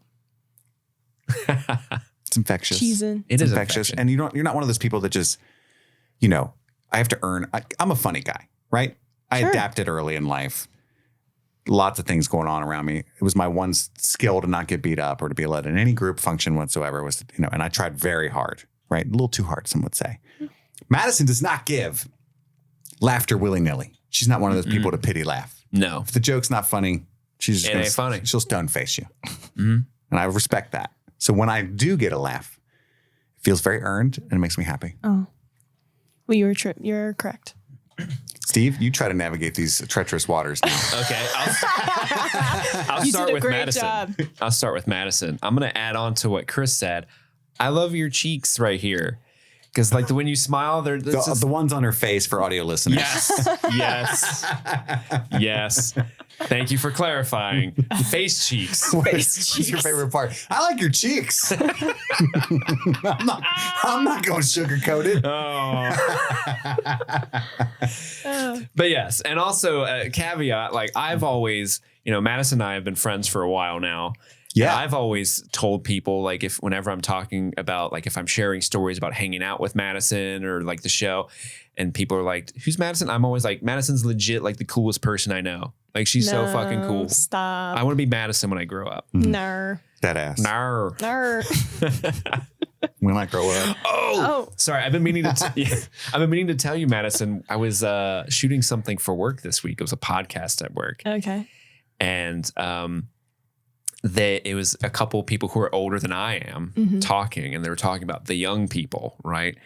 [SPEAKER 1] It's infectious.
[SPEAKER 2] cheesing.
[SPEAKER 3] It is
[SPEAKER 1] infectious. And you're not one of those people that just, you know, I have to earn. I'm a funny guy, right? I adapted early in life. Lots of things going on around me. It was my one skill to not get beat up or to be allowed in any group function whatsoever was, and I tried very hard, right? A little too hard, some would say. Madison does not give laughter willy-nilly. She's not one of those people to pity laugh.
[SPEAKER 3] No.
[SPEAKER 1] If the joke's not funny, she's
[SPEAKER 3] ain't funny.
[SPEAKER 1] She'll stone face you. And I respect that. So when I do get a laugh, it feels very earned and it makes me happy.
[SPEAKER 2] Oh, well, you're correct.
[SPEAKER 1] Steve, you try to navigate these treacherous waters now.
[SPEAKER 3] Okay, I'll
[SPEAKER 2] You
[SPEAKER 3] start
[SPEAKER 2] did a
[SPEAKER 3] with
[SPEAKER 2] great
[SPEAKER 3] Madison.
[SPEAKER 2] job.
[SPEAKER 3] I'll start with Madison. I'm gonna add on to what Chris said. I love your cheeks right here, because like when you smile, they're
[SPEAKER 1] The ones on her face for audio listeners.
[SPEAKER 3] yes. Thank you for clarifying. Face cheeks.
[SPEAKER 1] What's your favorite part? I like your cheeks. I'm not going sugarcoat it.
[SPEAKER 3] But yes, and also a caveat, like I've always, Madison and I have been friends for a while now.
[SPEAKER 1] Yeah.
[SPEAKER 3] And I've always told people, like, whenever I'm talking about, like, if I'm sharing stories about hanging out with Madison or like the show, and people are like, who's Madison? I'm always like, Madison's legit like the coolest person I know. Like, she's so fucking cool.
[SPEAKER 2] Stop.
[SPEAKER 3] I want to be Madison when I grow up.
[SPEAKER 2] Nar.
[SPEAKER 1] That ass.
[SPEAKER 3] Nar.
[SPEAKER 1] When I grow up.
[SPEAKER 3] Oh, sorry. I've been meaning to tell you, Madison. I was shooting something for work this week. It was a podcast at work.
[SPEAKER 2] Okay.
[SPEAKER 3] And it was a couple of people who are older than I am talking, and they were talking about the young people, right?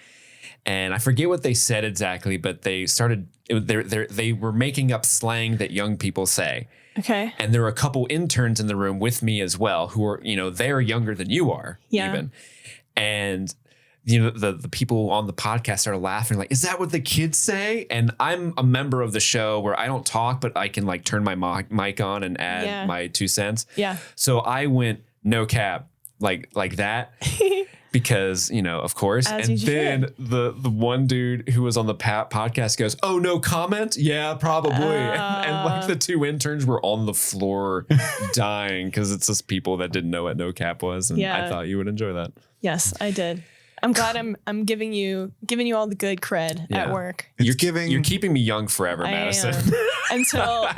[SPEAKER 3] And I forget what they said exactly, but they were making up slang that young people say.
[SPEAKER 2] Okay.
[SPEAKER 3] And there were a couple interns in the room with me as well who are, they're younger than you are even. And, the people on the podcast started laughing like, is that what the kids say? And I'm a member of the show where I don't talk, but I can like turn my mic on and add my 2 cents.
[SPEAKER 2] Yeah.
[SPEAKER 3] So I went no cap like that. Because, of course.
[SPEAKER 2] As
[SPEAKER 3] and
[SPEAKER 2] you
[SPEAKER 3] then the one dude who was on the podcast goes, oh, no comment? Yeah, probably. And like the 2 interns were on the floor dying because it's just people that didn't know what no cap was. And I thought you would enjoy that.
[SPEAKER 2] Yes, I did. I'm glad I'm giving you all the good cred at work.
[SPEAKER 3] You're keeping me young forever, Madison.
[SPEAKER 2] until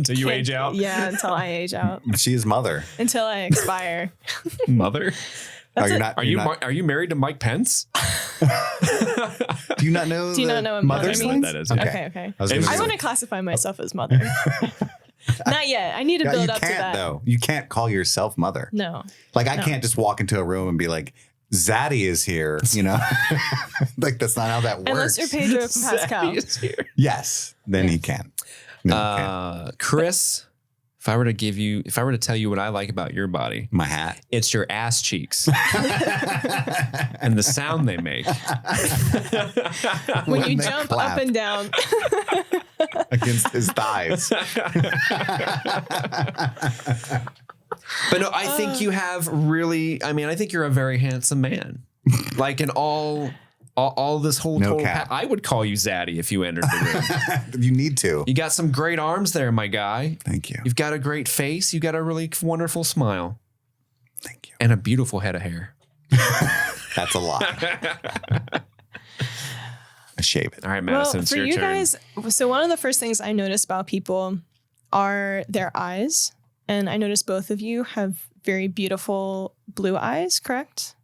[SPEAKER 3] you age out.
[SPEAKER 2] Yeah, until I age out.
[SPEAKER 1] She is mother.
[SPEAKER 2] Until I expire.
[SPEAKER 3] Mother?
[SPEAKER 1] Are
[SPEAKER 3] you married to Mike Pence?
[SPEAKER 1] Do you not know?
[SPEAKER 2] Do you not know what mother means?
[SPEAKER 3] What that is?
[SPEAKER 2] Okay. I want to classify myself as mother. Not yet. I need to build up to that.
[SPEAKER 1] Though. You can't call yourself mother.
[SPEAKER 2] No.
[SPEAKER 1] Like I can't just walk into a room and be like, Zaddy is here, like that's not how that works.
[SPEAKER 2] Unless you're Pedro Pascal.
[SPEAKER 1] Yes, then he can.
[SPEAKER 3] Chris, if I were to tell you what I like about your body,
[SPEAKER 1] my hat,
[SPEAKER 3] it's your ass cheeks and the sound they make
[SPEAKER 2] when you jump up and down
[SPEAKER 1] against his thighs.
[SPEAKER 3] But no, I think you have really. I mean, I think you're a very handsome man. Like in all this whole total. I would call you Zaddy if you entered the
[SPEAKER 1] room. You need to.
[SPEAKER 3] You got some great arms there, my guy.
[SPEAKER 1] Thank you.
[SPEAKER 3] You've got a great face. You got a really wonderful smile.
[SPEAKER 1] Thank you.
[SPEAKER 3] And a beautiful head of hair.
[SPEAKER 1] That's a lot. I shave it.
[SPEAKER 3] All right, Madison, it's your turn.
[SPEAKER 2] Guys, so one of the first things I notice about people are their eyes. And I noticed both of you have very beautiful blue eyes, correct?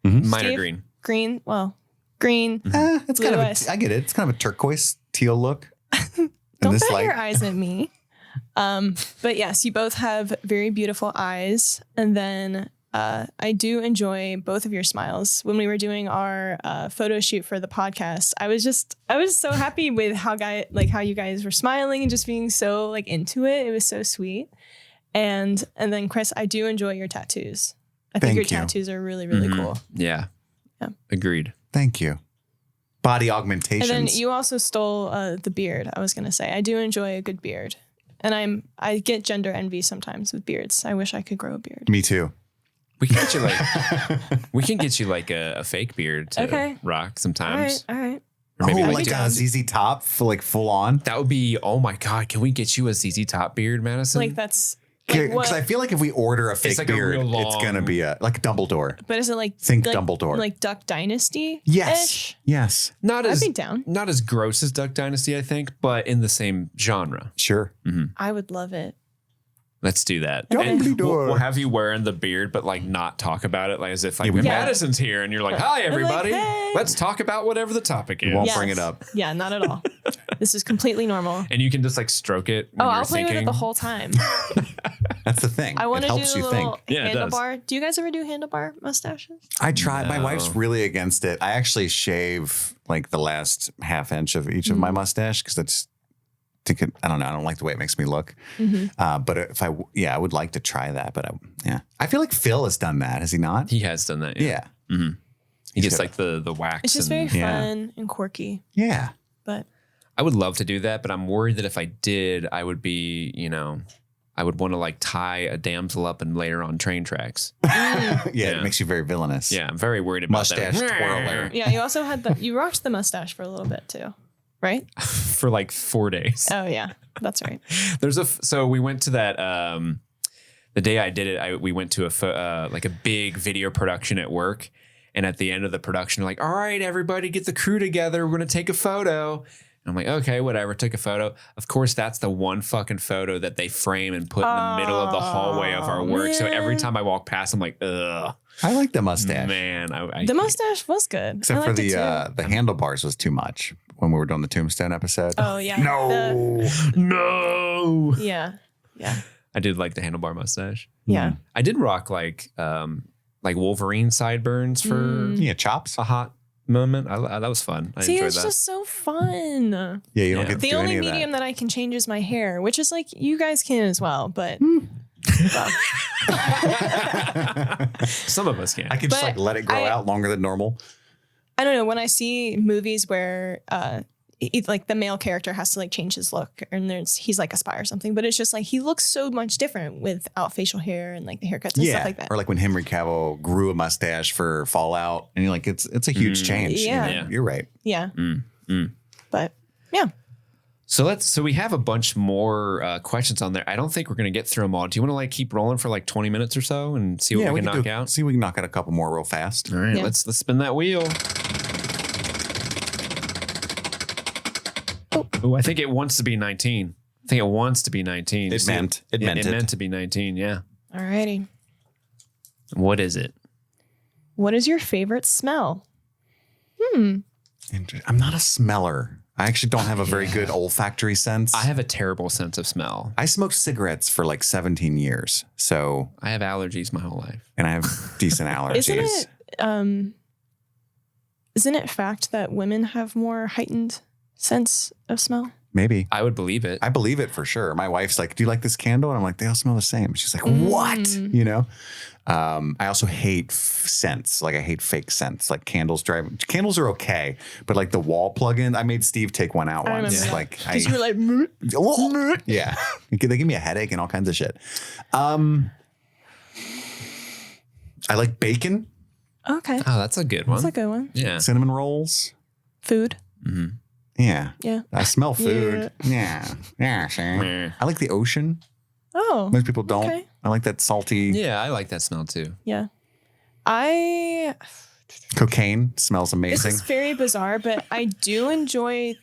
[SPEAKER 1] Mm-hmm.
[SPEAKER 3] Mine are green.
[SPEAKER 2] Green. Well, green.
[SPEAKER 1] It's kind of I get it. It's kind of a turquoise teal look.
[SPEAKER 2] Don't bet your eyes at me. But yes, you both have very beautiful eyes. And then I do enjoy both of your smiles. When we were doing our photo shoot for the podcast, I was so happy with how you guys were smiling and just being so like into it. It was so sweet. And then Chris, I do enjoy your tattoos. I think your tattoos are really, really cool.
[SPEAKER 3] Yeah. Agreed.
[SPEAKER 1] Thank you. Body augmentations.
[SPEAKER 2] And then you also stole the beard. I was going to say, I do enjoy a good beard. And I get gender envy sometimes with beards. I wish I could grow a beard.
[SPEAKER 1] Me too.
[SPEAKER 3] We can get you like a fake beard to rock sometimes.
[SPEAKER 2] All right.
[SPEAKER 1] Or maybe like a ZZ Top for like full on.
[SPEAKER 3] That would be, oh my God, can we get you a ZZ Top beard, Madison?
[SPEAKER 2] Like that's
[SPEAKER 1] Because I feel like if we order a fake
[SPEAKER 3] like a
[SPEAKER 1] beard,
[SPEAKER 3] real
[SPEAKER 1] it's gonna be like Dumbledore.
[SPEAKER 2] But is it like
[SPEAKER 1] Think
[SPEAKER 2] like,
[SPEAKER 1] Dumbledore.
[SPEAKER 2] like Duck Dynasty?
[SPEAKER 1] Yes. Yes.
[SPEAKER 2] I'd be down.
[SPEAKER 3] Not as gross as Duck Dynasty, I think, but in the same genre.
[SPEAKER 1] Sure.
[SPEAKER 2] I would love it.
[SPEAKER 3] Let's do that.
[SPEAKER 1] Dumbledore.
[SPEAKER 3] And we'll have you wearing the beard, but like not talk about it, like as if like
[SPEAKER 1] Yeah.
[SPEAKER 3] Madison's here, and you're like, "Hi, everybody.
[SPEAKER 2] "Hey."
[SPEAKER 3] Let's talk about whatever the topic is."
[SPEAKER 1] Won't bring it up.
[SPEAKER 2] Yeah, not at all. This is completely normal.
[SPEAKER 3] And you can just like stroke it. When you're
[SPEAKER 2] I'll play
[SPEAKER 3] thinking.
[SPEAKER 2] with it the whole time.
[SPEAKER 1] That's the thing.
[SPEAKER 2] I want
[SPEAKER 1] it
[SPEAKER 2] to do
[SPEAKER 1] helps
[SPEAKER 2] the
[SPEAKER 1] you
[SPEAKER 2] little
[SPEAKER 1] think.
[SPEAKER 3] Yeah, it does.
[SPEAKER 2] handlebar. Do you guys ever do handlebar mustaches?
[SPEAKER 1] I tried. My
[SPEAKER 3] No.
[SPEAKER 1] wife's really against it. I actually shave like the last half inch of each of my mustache because that's. I don't know. I don't like the way it makes me look. But if I would like to try that. But I feel like Phil has done that. Has he not?
[SPEAKER 3] He has done that.
[SPEAKER 1] Yeah.
[SPEAKER 3] He gets like the wax.
[SPEAKER 2] It's just
[SPEAKER 3] and
[SPEAKER 2] very fun and quirky.
[SPEAKER 1] Yeah.
[SPEAKER 2] But
[SPEAKER 3] I would love to do that, but I'm worried that if I did, I would be, I would want to like tie a damsel up and lay her on train tracks.
[SPEAKER 1] Yeah.
[SPEAKER 3] Yeah.
[SPEAKER 1] It makes you very villainous.
[SPEAKER 3] Yeah, I'm very worried about
[SPEAKER 1] Mustache
[SPEAKER 3] that.
[SPEAKER 1] twirler.
[SPEAKER 2] yeah, you also had you rocked the mustache for a little bit too, right?
[SPEAKER 3] For like 4 days.
[SPEAKER 2] Oh yeah, that's right.
[SPEAKER 3] So we went to that the day I did it. We went to a big video production at work, and at the end of the production, like, all right, everybody, get the crew together. We're gonna take a photo. And I'm like, okay, whatever. Took a photo. Of course, that's the one fucking photo that they frame and put in the middle of the hallway of our work. So every
[SPEAKER 2] man.
[SPEAKER 3] time I walk past, I'm like, ugh,
[SPEAKER 1] I like the mustache.
[SPEAKER 3] man.
[SPEAKER 2] The mustache was good.
[SPEAKER 1] Except
[SPEAKER 2] I
[SPEAKER 1] for
[SPEAKER 2] liked
[SPEAKER 1] the
[SPEAKER 2] it too.
[SPEAKER 1] the handlebars was too much when we were doing the Tombstone episode.
[SPEAKER 2] Oh yeah.
[SPEAKER 1] No.
[SPEAKER 3] No.
[SPEAKER 2] Yeah.
[SPEAKER 3] I did like the handlebar mustache.
[SPEAKER 2] Yeah.
[SPEAKER 3] I did rock like Wolverine sideburns for
[SPEAKER 1] Yeah, chops.
[SPEAKER 3] a hot moment. That was fun. I
[SPEAKER 2] See,
[SPEAKER 3] enjoyed
[SPEAKER 2] it's
[SPEAKER 3] that.
[SPEAKER 2] just so fun.
[SPEAKER 1] Yeah, you don't
[SPEAKER 3] Yeah.
[SPEAKER 1] get to
[SPEAKER 2] The
[SPEAKER 1] do
[SPEAKER 2] only
[SPEAKER 1] any of
[SPEAKER 2] medium
[SPEAKER 1] that.
[SPEAKER 2] that I can change is my hair, which is like you guys can as well, but well,
[SPEAKER 3] Some of us can.
[SPEAKER 1] I could just
[SPEAKER 2] But
[SPEAKER 1] like let it grow out longer than normal.
[SPEAKER 2] I don't know. When I see movies where like the male character has to like change his look and he's like a spy or something, but it's just like he looks so much different without facial hair and like the haircuts and stuff like that.
[SPEAKER 1] Or like when Henry Cavill grew a mustache for Fallout, and you're like, it's a huge change.
[SPEAKER 2] Yeah.
[SPEAKER 3] Yeah.
[SPEAKER 1] You're right.
[SPEAKER 2] Yeah. But yeah.
[SPEAKER 3] So we have a bunch more questions on there. I don't think we're going to get through them all. Do you want to like keep rolling for like 20 minutes or so and see what we can knock out?
[SPEAKER 1] See, we can knock out a couple more real fast.
[SPEAKER 3] All right,
[SPEAKER 2] Yeah.
[SPEAKER 3] let's spin that wheel. Oh, I think it wants to be 19. I think it wants to be 19.
[SPEAKER 1] It meant it.
[SPEAKER 3] meant to be 19. Yeah.
[SPEAKER 2] Alrighty.
[SPEAKER 3] What is it?
[SPEAKER 2] What is your favorite smell?
[SPEAKER 1] I'm not a smeller. I actually don't have a very good olfactory sense.
[SPEAKER 3] I have a terrible sense of smell.
[SPEAKER 1] I smoked cigarettes for like 17 years. So,
[SPEAKER 3] I have allergies my whole life.
[SPEAKER 1] and I have decent allergies.
[SPEAKER 2] Isn't it fact that women have more heightened sense of smell?
[SPEAKER 1] Maybe.
[SPEAKER 3] I would believe it.
[SPEAKER 1] I believe it for sure. My wife's like, do you like this candle? And I'm like, they all smell the same. She's like, what? You know? I also hate scents. Like I hate fake scents. Like candles are okay. But like the wall plug-in, I made Steve take one out
[SPEAKER 2] I
[SPEAKER 1] once.
[SPEAKER 2] remember that.
[SPEAKER 1] Like
[SPEAKER 2] Because you were like, "Meh."
[SPEAKER 1] yeah. They give me a headache and all kinds of shit. I like bacon,
[SPEAKER 2] Okay.
[SPEAKER 3] Oh, that's a good one.
[SPEAKER 2] That's a good one.
[SPEAKER 3] Yeah.
[SPEAKER 1] cinnamon rolls.
[SPEAKER 2] Food.
[SPEAKER 1] Yeah.
[SPEAKER 2] Yeah.
[SPEAKER 1] I smell food. Yeah. Yeah. Sure.
[SPEAKER 3] Meh.
[SPEAKER 1] I like the ocean.
[SPEAKER 2] Oh.
[SPEAKER 1] Most people don't.
[SPEAKER 2] Okay.
[SPEAKER 1] I like that salty
[SPEAKER 3] Yeah, I like that smell too.
[SPEAKER 2] Yeah.
[SPEAKER 1] cocaine. Smells
[SPEAKER 2] This
[SPEAKER 1] amazing.
[SPEAKER 2] is very bizarre, but I do enjoy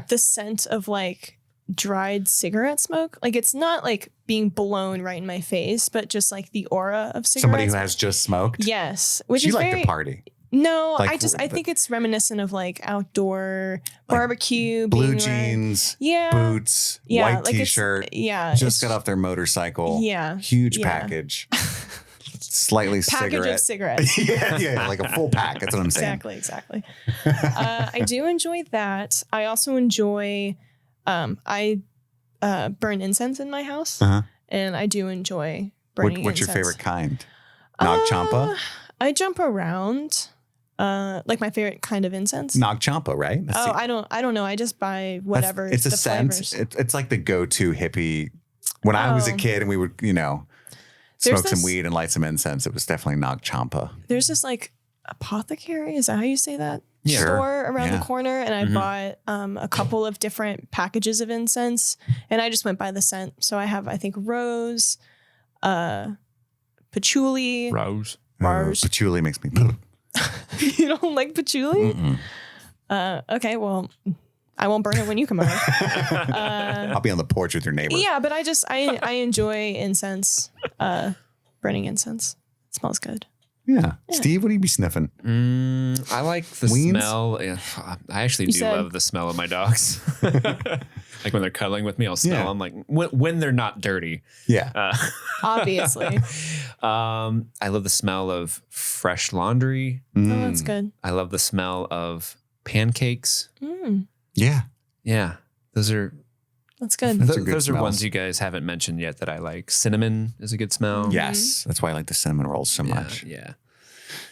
[SPEAKER 2] the scent of like dried cigarette smoke. Like it's not like being blown right in my face, but just like the aura of cigarettes.
[SPEAKER 1] Somebody who has just smoked.
[SPEAKER 2] Yes, which
[SPEAKER 1] You
[SPEAKER 2] is
[SPEAKER 1] like
[SPEAKER 2] very
[SPEAKER 1] to party.
[SPEAKER 2] No,
[SPEAKER 1] Like,
[SPEAKER 2] I think it's reminiscent of like outdoor barbecue,
[SPEAKER 1] Blue
[SPEAKER 2] being
[SPEAKER 1] jeans,
[SPEAKER 2] yeah,
[SPEAKER 1] boots,
[SPEAKER 2] yeah,
[SPEAKER 1] white
[SPEAKER 2] like it's-
[SPEAKER 1] t-shirt.
[SPEAKER 2] yeah,
[SPEAKER 1] Just
[SPEAKER 2] it's-
[SPEAKER 1] got off their motorcycle.
[SPEAKER 2] Yeah,
[SPEAKER 1] Huge
[SPEAKER 2] yeah.
[SPEAKER 1] package. Slightly
[SPEAKER 2] package
[SPEAKER 1] cigarette.
[SPEAKER 2] of cigarettes.
[SPEAKER 1] yeah, like a full pack. That's what I'm saying.
[SPEAKER 2] Exactly. I do enjoy that. I also enjoy. I burn incense in my house, and I do enjoy burning.
[SPEAKER 1] What's your
[SPEAKER 2] incense.
[SPEAKER 1] favorite kind? Nag Champa?
[SPEAKER 2] I jump around. Like my favorite kind of incense.
[SPEAKER 1] Nag Champa, right? That's
[SPEAKER 2] I don't know. I just buy whatever.
[SPEAKER 1] It's a
[SPEAKER 2] the
[SPEAKER 1] scent.
[SPEAKER 2] flavors.
[SPEAKER 1] It's like the go-to hippie. When I was a
[SPEAKER 2] Oh.
[SPEAKER 1] kid and we would,
[SPEAKER 2] There's
[SPEAKER 1] smoke some
[SPEAKER 2] this-
[SPEAKER 1] weed and light some incense, it was definitely Nag Champa.
[SPEAKER 2] There's this like apothecary. Is that how you say that?
[SPEAKER 3] Yeah.
[SPEAKER 2] Store around
[SPEAKER 1] Yeah.
[SPEAKER 2] the corner, and I bought a couple of different packages of incense, and I just went by the scent. So I have, I think, rose, patchouli.
[SPEAKER 3] Rose.
[SPEAKER 2] Bars.
[SPEAKER 1] Patchouli makes me.
[SPEAKER 2] You don't like patchouli? Okay, well, I won't burn it when you come over.
[SPEAKER 1] I'll be on the porch with your neighbor.
[SPEAKER 2] Yeah, but I enjoy incense. Burning incense. It smells good.
[SPEAKER 1] Yeah. Steve, what do you be sniffing?
[SPEAKER 3] I like the
[SPEAKER 1] Weens?
[SPEAKER 3] smell. Yeah, I actually do love the smell of my dogs. Like when they're cuddling with me, I'll smell them. Like when they're not dirty.
[SPEAKER 1] Yeah.
[SPEAKER 2] Obviously.
[SPEAKER 3] I love the smell of fresh laundry.
[SPEAKER 2] Oh, that's good.
[SPEAKER 3] I love the smell of pancakes.
[SPEAKER 1] Yeah.
[SPEAKER 3] Yeah, those are
[SPEAKER 2] That's good.
[SPEAKER 1] Those are good
[SPEAKER 3] those are
[SPEAKER 1] smells.
[SPEAKER 3] ones you guys haven't mentioned yet that I like. Cinnamon is a good smell.
[SPEAKER 1] Yes. That's why I like the cinnamon rolls so much.
[SPEAKER 3] Yeah.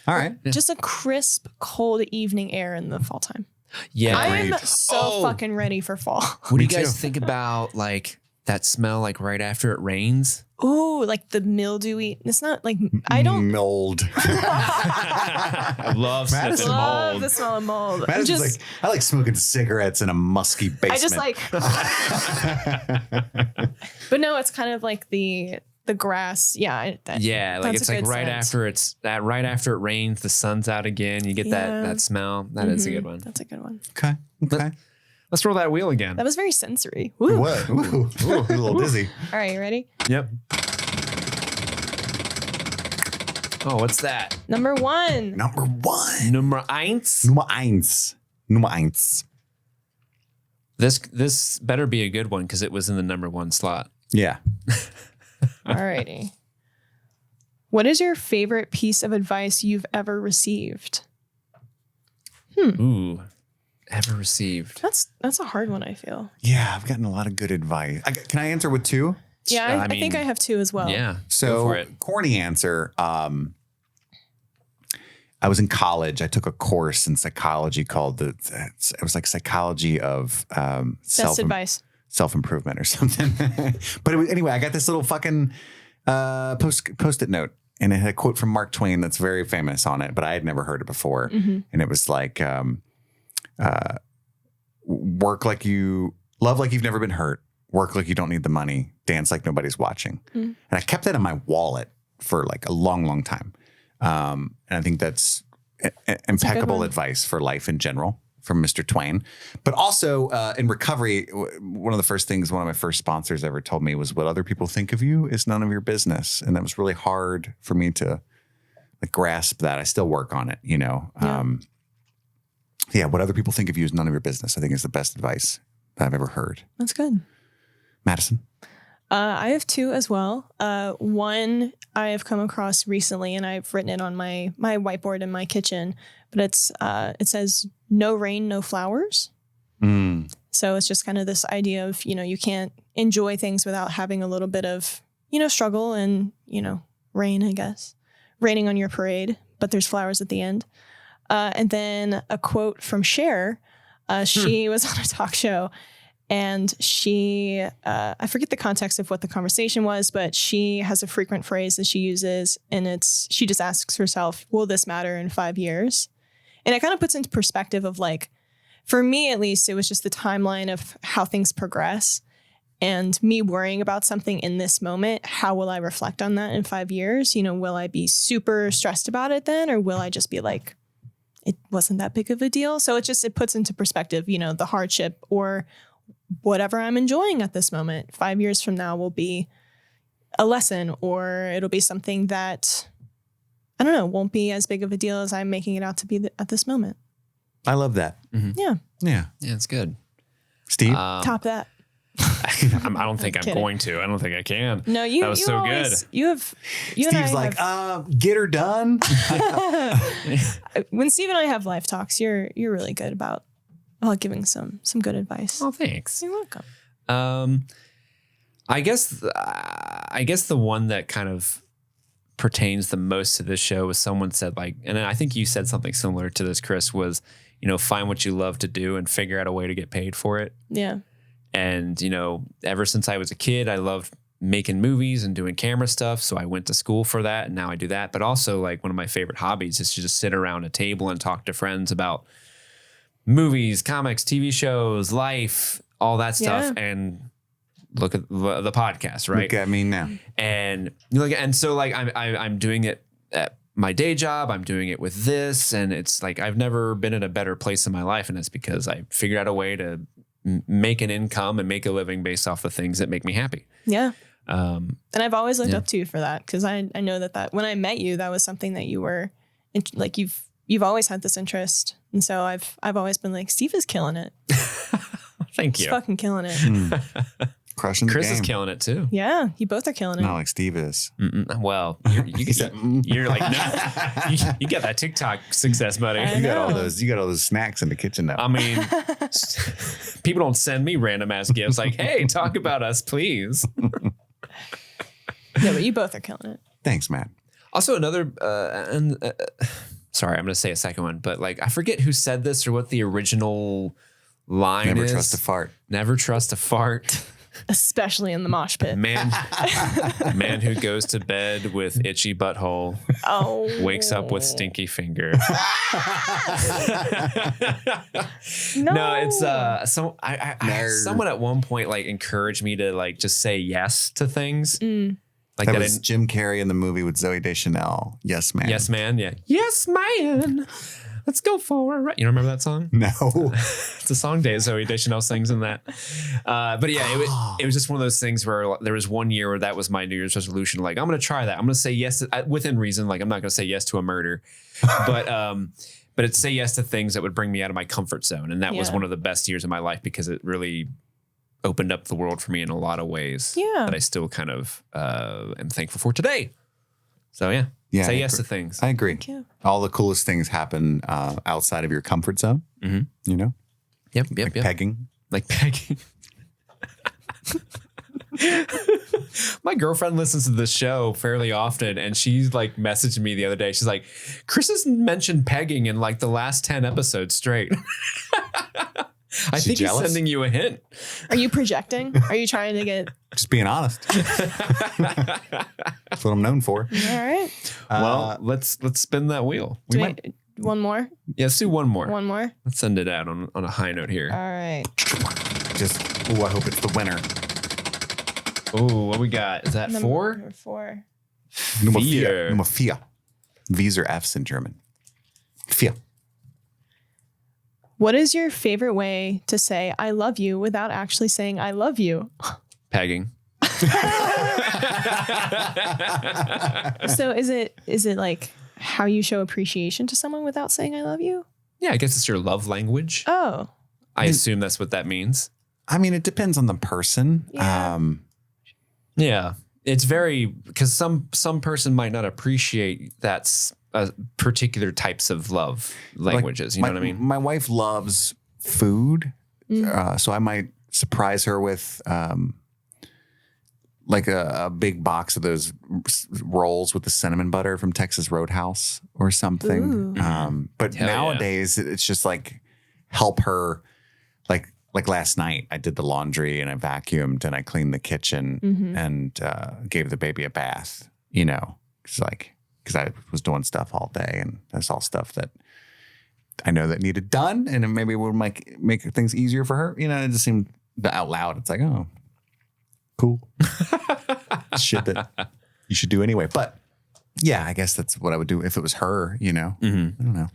[SPEAKER 1] All right.
[SPEAKER 2] Just a crisp, cold evening air in the fall time.
[SPEAKER 3] Yeah.
[SPEAKER 2] I am
[SPEAKER 1] Agreed.
[SPEAKER 2] so fucking ready for fall.
[SPEAKER 3] What do
[SPEAKER 1] Me
[SPEAKER 3] you guys
[SPEAKER 1] too.
[SPEAKER 3] think about like that smell like right after it rains?
[SPEAKER 2] Ooh, like the mildewy. It's not like I don't
[SPEAKER 1] Mold.
[SPEAKER 3] I love
[SPEAKER 1] Madison
[SPEAKER 3] sniffing
[SPEAKER 2] love
[SPEAKER 3] mold.
[SPEAKER 2] the smell of mold.
[SPEAKER 1] Madison's like, I like smoking cigarettes in a musky basement.
[SPEAKER 2] I just like, but no, it's kind of like the grass. Yeah,
[SPEAKER 3] Yeah, like
[SPEAKER 2] that's
[SPEAKER 3] it's
[SPEAKER 2] a
[SPEAKER 3] like
[SPEAKER 2] good
[SPEAKER 3] right
[SPEAKER 2] sense.
[SPEAKER 3] after it rains, the sun's out again. You get
[SPEAKER 2] Yeah.
[SPEAKER 3] that smell. That is a good one.
[SPEAKER 2] That's a good one.
[SPEAKER 1] Okay. Okay.
[SPEAKER 3] Let's roll that wheel again.
[SPEAKER 2] That was very sensory. Woo.
[SPEAKER 1] What? Ooh, a little dizzy.
[SPEAKER 2] All right, you ready?
[SPEAKER 3] Yep. Oh, what's that?
[SPEAKER 2] Number one.
[SPEAKER 1] Number one.
[SPEAKER 3] Nummer eins.
[SPEAKER 1] Nummer eins. Nummer eins.
[SPEAKER 3] This better be a good one because it was in the number one slot.
[SPEAKER 1] Yeah.
[SPEAKER 2] All righty. What is your favorite piece of advice you've ever received?
[SPEAKER 3] Ooh, ever received?
[SPEAKER 2] That's a hard one, I feel.
[SPEAKER 1] Yeah, I've gotten a lot of good advice. Can I answer with two?
[SPEAKER 2] Yeah,
[SPEAKER 3] I
[SPEAKER 2] I think
[SPEAKER 3] mean,
[SPEAKER 2] I have two as well.
[SPEAKER 3] Yeah. go
[SPEAKER 1] So
[SPEAKER 3] for it.
[SPEAKER 1] corny answer. I was in college. I took a course in psychology called it was like psychology of
[SPEAKER 2] Best advice.
[SPEAKER 1] self-improvement or something. But anyway, I got this little fucking post-it note and it had a quote from Mark Twain that's very famous on it, but I had never heard it before.
[SPEAKER 2] Mm-hmm.
[SPEAKER 1] And it was like, love like you've never been hurt, work like you don't need the money, dance like nobody's watching. And I kept that in my wallet for like a long, long time. And I think that's impeccable
[SPEAKER 2] one.
[SPEAKER 1] advice for life in general from Mr. Twain. But also in recovery, one of the first things one of my first sponsors ever told me was, what other people think of you is none of your business. And that was really hard for me to like grasp that. I still work on it, you know.
[SPEAKER 2] Yeah.
[SPEAKER 1] What other people think of you is none of your business, I think is the best advice that I've ever heard.
[SPEAKER 2] That's good.
[SPEAKER 1] Madison?
[SPEAKER 2] I have two as well. One I have come across recently, and I've written it on my whiteboard in my kitchen. But it says, "No rain, no flowers." So it's just kind of this idea of, you can't enjoy things without having a little bit of, struggle and, rain, I guess. Raining on your parade, but there's flowers at the end. And then a quote from Cher. She was on a talk show. And she, I forget the context of what the conversation was, but she has a frequent phrase that she uses, and she just asks herself, will this matter in 5 years? And it kind of puts into perspective of like, for me at least, it was just the timeline of how things progress and me worrying about something in this moment. How will I reflect on that in 5 years? Will I be super stressed about it then? Or will I just be like, it wasn't that big of a deal? So it puts into perspective, the hardship or whatever I'm enjoying at this moment 5 years from now will be a lesson, or it'll be something that, I don't know, won't be as big of a deal as I'm making it out to be at this moment.
[SPEAKER 1] I love that.
[SPEAKER 2] Yeah.
[SPEAKER 1] Yeah.
[SPEAKER 3] Yeah, it's good.
[SPEAKER 1] Steve?
[SPEAKER 2] Top that.
[SPEAKER 3] I don't think I'm
[SPEAKER 2] kidding.
[SPEAKER 3] going to. I don't think I can.
[SPEAKER 2] No,
[SPEAKER 3] That was so good.
[SPEAKER 2] You and
[SPEAKER 1] Steve's
[SPEAKER 2] I
[SPEAKER 1] like,
[SPEAKER 2] have,
[SPEAKER 1] get her done.
[SPEAKER 2] when Steve and I have life talks, you're really good about giving some good advice.
[SPEAKER 3] Oh, thanks.
[SPEAKER 2] You're welcome.
[SPEAKER 3] I guess the one that kind of pertains the most to this show was someone said like, and I think you said something similar to this, Chris, was, find what you love to do and figure out a way to get paid for it.
[SPEAKER 2] Yeah.
[SPEAKER 3] And, ever since I was a kid, I loved making movies and doing camera stuff. So I went to school for that, and now I do that. But also, like, one of my favorite hobbies is to just sit around a table and talk to friends about movies, comics, TV shows, life, all that stuff.
[SPEAKER 2] Yeah.
[SPEAKER 3] And look at the podcast, right?
[SPEAKER 1] Look at me now.
[SPEAKER 3] And and so like I'm doing it at my day job. I'm doing it with this, and it's like I've never been in a better place in my life, and it's because I figured out a way to make an income and make a living based off the things that make me happy.
[SPEAKER 2] Yeah. And I've always looked up to you for that, because I know that when I met you, that was something that you were like you've always had this interest, and so I've always been like, Steve is killing it.
[SPEAKER 3] Thank you.
[SPEAKER 2] He's fucking killing it.
[SPEAKER 1] Crushing the
[SPEAKER 3] Chris
[SPEAKER 1] game.
[SPEAKER 3] is killing it too.
[SPEAKER 2] Yeah, you both are killing it.
[SPEAKER 1] Not like Steve is.
[SPEAKER 3] Well, you're like, no, you got that TikTok success, buddy.
[SPEAKER 2] I
[SPEAKER 1] You got all
[SPEAKER 2] know.
[SPEAKER 1] those. You got all those snacks in the kitchen now.
[SPEAKER 3] I mean, people don't send me random ass gifts like, hey, talk about us, please.
[SPEAKER 2] Yeah, but you both are killing it.
[SPEAKER 1] Thanks, Matt.
[SPEAKER 3] Also, another, sorry, I'm going to say a second one, but like, I forget who said this or what the original line
[SPEAKER 1] Never
[SPEAKER 3] is.
[SPEAKER 1] trust a fart.
[SPEAKER 3] Never trust a fart.
[SPEAKER 2] Especially in the mosh pit.
[SPEAKER 3] Man who goes to bed with itchy butthole
[SPEAKER 2] Oh.
[SPEAKER 3] wakes up with stinky finger.
[SPEAKER 2] No,
[SPEAKER 3] No, it's I
[SPEAKER 1] Nerd.
[SPEAKER 3] someone at one point like encouraged me to like just say yes to things. Like
[SPEAKER 1] That
[SPEAKER 3] that.
[SPEAKER 1] was Jim Carrey in the movie with Zooey Deschanel. Yes, man.
[SPEAKER 3] Yes, man. Yeah. Yes, man. Let's go for it. You don't remember that song?
[SPEAKER 1] No.
[SPEAKER 3] It's a song Dave Zooey Deschanel sings in that. But yeah, it was just one of those things where there was one year where that was my New Year's resolution. Like, I'm going to try that. I'm going to say yes within reason. Like, I'm not going to say yes to a murder, but it's say yes to things that would bring me out of my comfort zone. And that was one of the best years of my life because it really opened up the world for me in a lot of ways that I still kind of am thankful for today. So yeah, say yes to things.
[SPEAKER 1] I agree.
[SPEAKER 2] Thank you.
[SPEAKER 1] All the coolest things happen outside of your comfort zone.
[SPEAKER 3] Mm-hmm.
[SPEAKER 1] You know?
[SPEAKER 3] Yep.
[SPEAKER 1] Pegging.
[SPEAKER 3] Like pegging. My girlfriend listens to this show fairly often, and she's like messaged me the other day. She's like, Chris has mentioned pegging in like the last 10 episodes straight. I think
[SPEAKER 1] jealous?
[SPEAKER 3] he's sending you a hint.
[SPEAKER 2] Are you projecting? Are you trying to get?
[SPEAKER 1] Just being honest. That's what I'm known for.
[SPEAKER 2] All right.
[SPEAKER 3] Well, let's spin that wheel.
[SPEAKER 2] One more.
[SPEAKER 3] Yeah, let's do one more.
[SPEAKER 2] One more.
[SPEAKER 3] Let's send it out on a high note here.
[SPEAKER 2] All right.
[SPEAKER 1] I hope it's the winner.
[SPEAKER 3] Oh, what we got? Is that four?
[SPEAKER 2] Number 4.
[SPEAKER 1] Nummer
[SPEAKER 3] Vier.
[SPEAKER 1] vier. Nummer vier. V's are F's in German. Vier.
[SPEAKER 2] What is your favorite way to say I love you without actually saying I love you?
[SPEAKER 3] Pegging.
[SPEAKER 2] So is it like how you show appreciation to someone without saying I love you?
[SPEAKER 3] Yeah, I guess it's your love language.
[SPEAKER 2] Oh.
[SPEAKER 3] I assume that's what that means.
[SPEAKER 1] I mean, it depends on the person.
[SPEAKER 2] Yeah.
[SPEAKER 3] Yeah, it's very because some person might not appreciate that particular types of love languages. You know what I mean?
[SPEAKER 1] My wife loves food, so I might surprise her with like a big box of those rolls with the cinnamon butter from Texas Roadhouse or something. But
[SPEAKER 3] Hell
[SPEAKER 1] nowadays it's just like help her like last night I did the laundry and I vacuumed and I cleaned the kitchen and gave the baby a bath, you know, because I was doing stuff all day and that's all stuff that I know that needed done and it maybe would make things easier for her. You know, it just seemed out loud. It's like, oh, cool. Shit that you should do anyway. But yeah, I guess that's what I would do if it was her, you know. I don't know.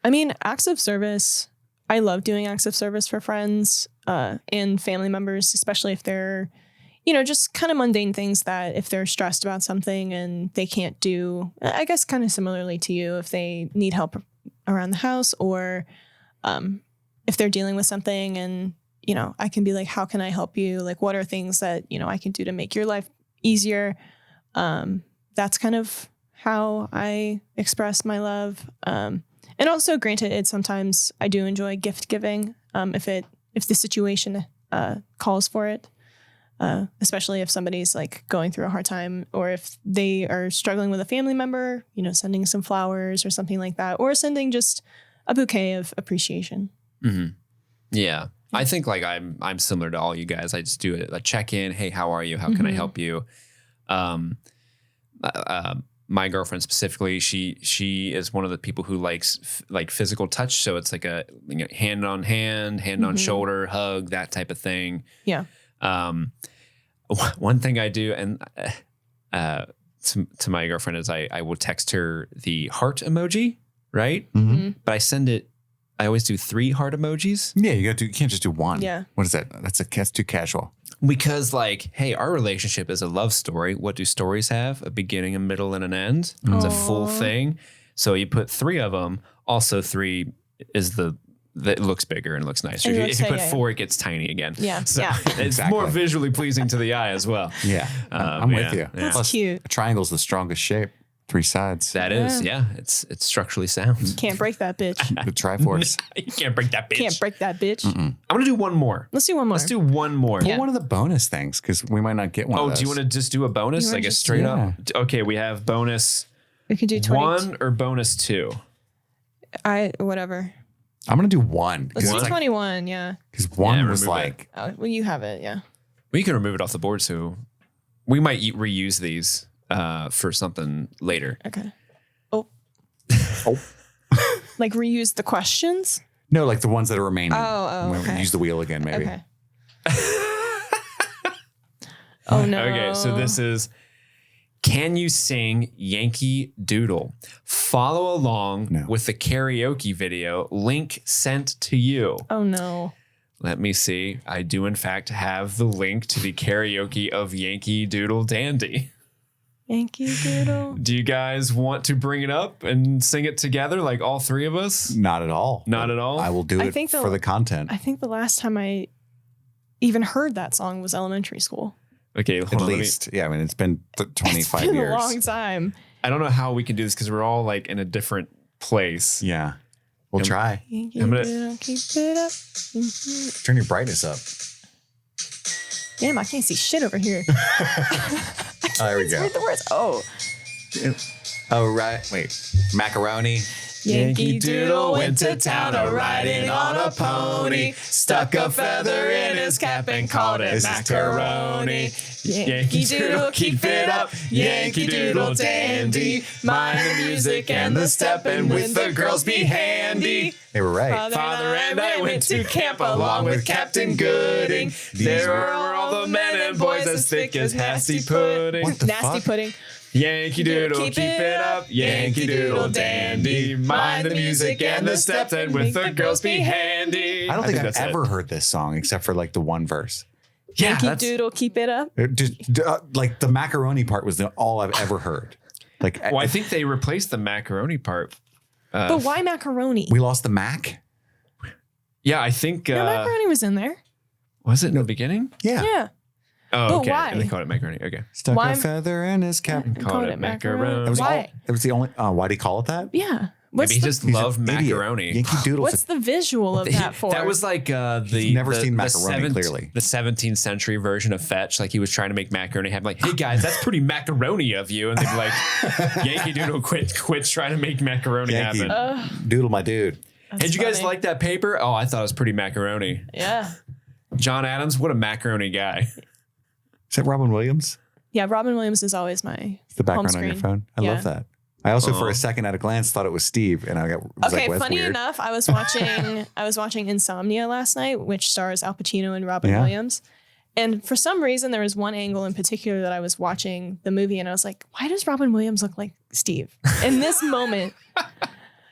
[SPEAKER 2] I mean, acts of service. I love doing acts of service for friends and family members, especially if they're, you know, just kind of mundane things that if they're stressed about something and they can't do, I guess kind of similarly to you, if they need help around the house or if they're dealing with something and, you know, I can be like, how can I help you? Like, what are things that, you know, I can do to make your life easier? That's kind of how I express my love. And also, granted, sometimes I do enjoy gift giving if the situation calls for it, especially if somebody's like going through a hard time or if they are struggling with a family member, you know, sending some flowers or something like that, or sending just a bouquet of appreciation.
[SPEAKER 3] Yeah. I think like I'm similar to all you guys. I just do a check in. Hey, how are you? How can I help you? My girlfriend specifically, she is one of the people who likes like physical touch. So it's like a hand on hand, hand on shoulder, hug, that type of thing.
[SPEAKER 2] Yeah.
[SPEAKER 3] One thing I do, and to my girlfriend, is I will text her the heart emoji, right?
[SPEAKER 1] Mm-hmm.
[SPEAKER 3] But I always do 3 heart emojis.
[SPEAKER 1] Yeah, you can't just do one.
[SPEAKER 2] Yeah.
[SPEAKER 1] What is that? That's too casual.
[SPEAKER 3] Because like, hey, our relationship is a love story. What do stories have? A beginning, a middle, and an end. It's a full thing. So you put 3 of them. Also 3 is that looks bigger and looks nicer. If you put 4, it gets tiny again.
[SPEAKER 2] Yeah.
[SPEAKER 3] So
[SPEAKER 2] Yeah.
[SPEAKER 3] it's
[SPEAKER 1] Exactly.
[SPEAKER 3] more visually pleasing to the eye as well.
[SPEAKER 1] Yeah, I'm with you.
[SPEAKER 2] That's
[SPEAKER 1] Plus,
[SPEAKER 2] cute.
[SPEAKER 1] a triangle's the strongest shape. 3 sides.
[SPEAKER 3] That is, it's structurally sound.
[SPEAKER 2] Can't break that bitch.
[SPEAKER 1] The Triforce.
[SPEAKER 3] You can't break that bitch.
[SPEAKER 2] Can't break that bitch.
[SPEAKER 3] I'm gonna do one more.
[SPEAKER 2] Let's do one more.
[SPEAKER 3] Let's do one more.
[SPEAKER 1] Pull one of the bonus things because we might not get one.
[SPEAKER 3] Oh,
[SPEAKER 1] of those.
[SPEAKER 3] do you want to just do a bonus?
[SPEAKER 2] You wanna
[SPEAKER 3] Like a
[SPEAKER 2] just-
[SPEAKER 3] straight
[SPEAKER 1] Yeah.
[SPEAKER 3] up? Okay, we have bonus
[SPEAKER 2] We could do 20.
[SPEAKER 3] 1 or bonus 2.
[SPEAKER 2] Whatever.
[SPEAKER 1] I'm gonna do 1
[SPEAKER 2] Let's do
[SPEAKER 3] One?
[SPEAKER 2] 21. Yeah.
[SPEAKER 1] because 1
[SPEAKER 3] Yeah,
[SPEAKER 1] was
[SPEAKER 3] remove
[SPEAKER 1] like
[SPEAKER 2] Oh, well, you have it. Yeah.
[SPEAKER 3] We can remove it off the board, so we might reuse these for something later.
[SPEAKER 2] Okay. Oh.
[SPEAKER 1] Oh.
[SPEAKER 2] Like reuse the questions?
[SPEAKER 1] no, like the ones that are remaining.
[SPEAKER 2] Oh,
[SPEAKER 1] We'll
[SPEAKER 2] okay.
[SPEAKER 1] Use the wheel again, maybe.
[SPEAKER 2] Okay. Oh no.
[SPEAKER 3] Okay, so this is, can you sing Yankee Doodle? Follow along
[SPEAKER 1] No.
[SPEAKER 3] with the karaoke video, link sent to you.
[SPEAKER 2] Oh no.
[SPEAKER 3] Let me see. I do in fact have the link to the karaoke of Yankee Doodle Dandy.
[SPEAKER 2] Yankee Doodle.
[SPEAKER 3] Do you guys want to bring it up and sing it together, like all 3 of us?
[SPEAKER 1] Not at all.
[SPEAKER 3] Not at all?
[SPEAKER 1] I will do
[SPEAKER 2] I
[SPEAKER 1] it
[SPEAKER 2] think
[SPEAKER 1] for the content.
[SPEAKER 2] I think the last time I even heard that song was elementary school.
[SPEAKER 3] Okay, hold
[SPEAKER 1] At
[SPEAKER 3] on,
[SPEAKER 1] least. Yeah, I mean, it's been 25
[SPEAKER 2] It's been
[SPEAKER 1] years.
[SPEAKER 2] a long time.
[SPEAKER 3] I don't know how we can do this because we're all like in a different place.
[SPEAKER 1] Yeah. We'll
[SPEAKER 3] I'm-
[SPEAKER 1] try.
[SPEAKER 2] Yankee
[SPEAKER 3] I'm gonna-
[SPEAKER 2] Doodle, keep it up. Mhm.
[SPEAKER 1] Turn your brightness up.
[SPEAKER 2] Damn, I can't see shit over here.
[SPEAKER 1] Oh, there we go.
[SPEAKER 2] Read the words. Oh.
[SPEAKER 1] Oh, right. Wait. Macaroni.
[SPEAKER 2] Yankee Doodle went to town a-riding on a pony, stuck a feather in his cap and called it
[SPEAKER 1] This is
[SPEAKER 2] macaroni. Yankee Doodle, keep it up. Yankee Doodle dandy. Mind the music and the step, and with the girls be handy.
[SPEAKER 1] They were right.
[SPEAKER 3] Father and I went to camp along with Captain Gooding. There were all the men and boys as thick as nasty pudding.
[SPEAKER 1] What the
[SPEAKER 2] Nasty
[SPEAKER 1] fuck?
[SPEAKER 2] pudding.
[SPEAKER 3] Yankee Doodle, keep it up. Yankee Doodle dandy. Mind the music and the steps, and with the girls be handy.
[SPEAKER 1] I don't think I've
[SPEAKER 3] that's
[SPEAKER 1] ever
[SPEAKER 3] it.
[SPEAKER 1] heard this song except for like the one verse.
[SPEAKER 3] Yeah,
[SPEAKER 2] Yankee
[SPEAKER 3] that's,
[SPEAKER 2] Doodle, keep it up.
[SPEAKER 1] It just, like the macaroni part was all I've ever heard. Like
[SPEAKER 3] well, I think they replaced the macaroni part.
[SPEAKER 2] But why macaroni?
[SPEAKER 1] we lost the Mac.
[SPEAKER 3] Yeah, I think.
[SPEAKER 2] No, macaroni was in there.
[SPEAKER 3] Was it in the beginning?
[SPEAKER 1] Yeah.
[SPEAKER 2] Yeah.
[SPEAKER 3] Oh,
[SPEAKER 2] But
[SPEAKER 3] okay.
[SPEAKER 2] why?
[SPEAKER 3] And they called it macaroni. Okay.
[SPEAKER 1] Stuck
[SPEAKER 2] Why-
[SPEAKER 1] a feather in his cap.
[SPEAKER 3] Called it macaroni.
[SPEAKER 1] That was
[SPEAKER 2] Why?
[SPEAKER 1] That was the only. Why do you call it that?
[SPEAKER 2] Yeah.
[SPEAKER 3] Maybe he just
[SPEAKER 1] He's an
[SPEAKER 3] loved
[SPEAKER 1] idiot.
[SPEAKER 3] macaroni.
[SPEAKER 1] Yankee Doodle.
[SPEAKER 2] What's the visual of that for?
[SPEAKER 3] That was like the
[SPEAKER 1] never
[SPEAKER 3] the,
[SPEAKER 1] seen
[SPEAKER 3] the
[SPEAKER 1] macaroni, clearly.
[SPEAKER 3] the 17th century version of Fetch. Like he was trying to make macaroni happen. Like, hey guys, that's pretty macaroni of you. And they'd be like, Yankee Doodle, quit trying to make macaroni
[SPEAKER 1] Yankee
[SPEAKER 3] happen.
[SPEAKER 1] Doodle, my dude.
[SPEAKER 3] Did you guys
[SPEAKER 2] funny.
[SPEAKER 3] like that paper? Oh, I thought it was pretty macaroni.
[SPEAKER 2] Yeah.
[SPEAKER 3] John Adams, what a macaroni guy.
[SPEAKER 1] Is that Robin Williams?
[SPEAKER 2] Yeah, Robin Williams is always my
[SPEAKER 1] It's the background
[SPEAKER 2] home
[SPEAKER 1] on your
[SPEAKER 2] screen.
[SPEAKER 1] phone. I
[SPEAKER 2] Yeah.
[SPEAKER 1] love that. I also, for a second at a glance, thought it was Steve, and I was
[SPEAKER 2] Okay,
[SPEAKER 1] like, well, that's
[SPEAKER 2] funny
[SPEAKER 1] weird.
[SPEAKER 2] enough, I was watching Insomnia last night, which stars Al Pacino and Robin
[SPEAKER 1] Yeah.
[SPEAKER 2] Williams. And for some reason, there was one angle in particular that I was watching the movie, and I was like, why does Robin Williams look like Steve? In this moment,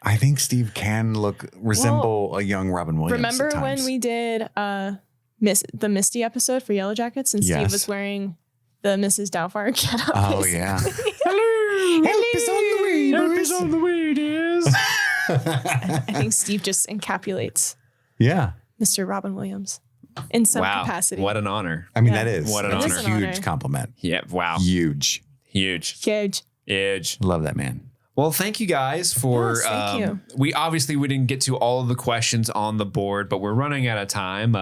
[SPEAKER 1] I think Steve can resemble a young Robin Williams.
[SPEAKER 2] remember
[SPEAKER 1] at
[SPEAKER 2] when
[SPEAKER 1] times.
[SPEAKER 2] we did the Misty episode for Yellow Jackets, and Steve
[SPEAKER 1] Yes.
[SPEAKER 2] was wearing the Mrs. Doubtfire getup?
[SPEAKER 1] Oh yeah.
[SPEAKER 2] Help
[SPEAKER 1] is on the way,
[SPEAKER 3] Help is on the way, dears.
[SPEAKER 2] I think Steve just encapsulates
[SPEAKER 1] Yeah.
[SPEAKER 2] Mr. Robin Williams in some
[SPEAKER 3] Wow.
[SPEAKER 2] capacity.
[SPEAKER 3] What an honor.
[SPEAKER 1] I mean,
[SPEAKER 2] Yeah.
[SPEAKER 1] that is.
[SPEAKER 3] What an
[SPEAKER 1] that's
[SPEAKER 3] honor.
[SPEAKER 1] a
[SPEAKER 2] It is an
[SPEAKER 1] huge
[SPEAKER 2] honor.
[SPEAKER 1] compliment.
[SPEAKER 3] Yeah. Wow.
[SPEAKER 1] Huge.
[SPEAKER 3] Huge.
[SPEAKER 2] Huge.
[SPEAKER 3] Huge.
[SPEAKER 1] Love that man.
[SPEAKER 3] Well, thank you guys for.
[SPEAKER 2] Yes, thank you.
[SPEAKER 3] We didn't get to all of the questions on the board, but we're running out of time.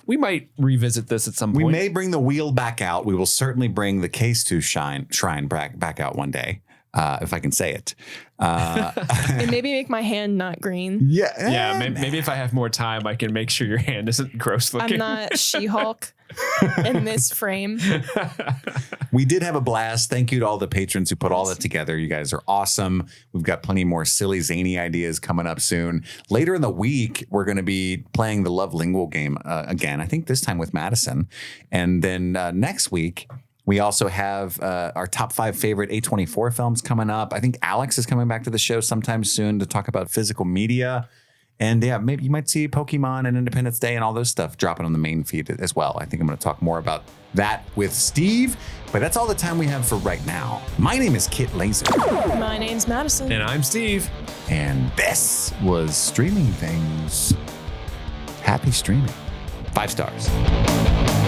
[SPEAKER 3] We might revisit this at some
[SPEAKER 1] We
[SPEAKER 3] point.
[SPEAKER 1] may bring the wheel back out. We will certainly bring the case to shrine back out one day, if I can say it.
[SPEAKER 2] And maybe make my hand not green.
[SPEAKER 1] Yeah.
[SPEAKER 3] Yeah, maybe if I have more time, I can make sure your hand isn't gross looking.
[SPEAKER 2] I'm not She-Hulk. in this frame.
[SPEAKER 1] We did have a blast. Thank you to all the patrons who put all that together. You guys are awesome. We've got plenty more silly, zany ideas coming up soon. Later in the week, we're going to be playing the Love Lingual game again, I think this time with Madison. And then next week, we also have our top 5 favorite A24 films coming up. I think Alex is coming back to the show sometime soon to talk about physical media. And yeah, maybe you might see Pokemon and Independence Day and all those stuff dropping on the main feed as well. I think I'm going to talk more about that with Steve, but that's all the time we have for right now. My name is Kit Laser.
[SPEAKER 2] My name's Madison.
[SPEAKER 3] And I'm Steve.
[SPEAKER 1] And this was Streaming Things. Happy streaming. 5 stars.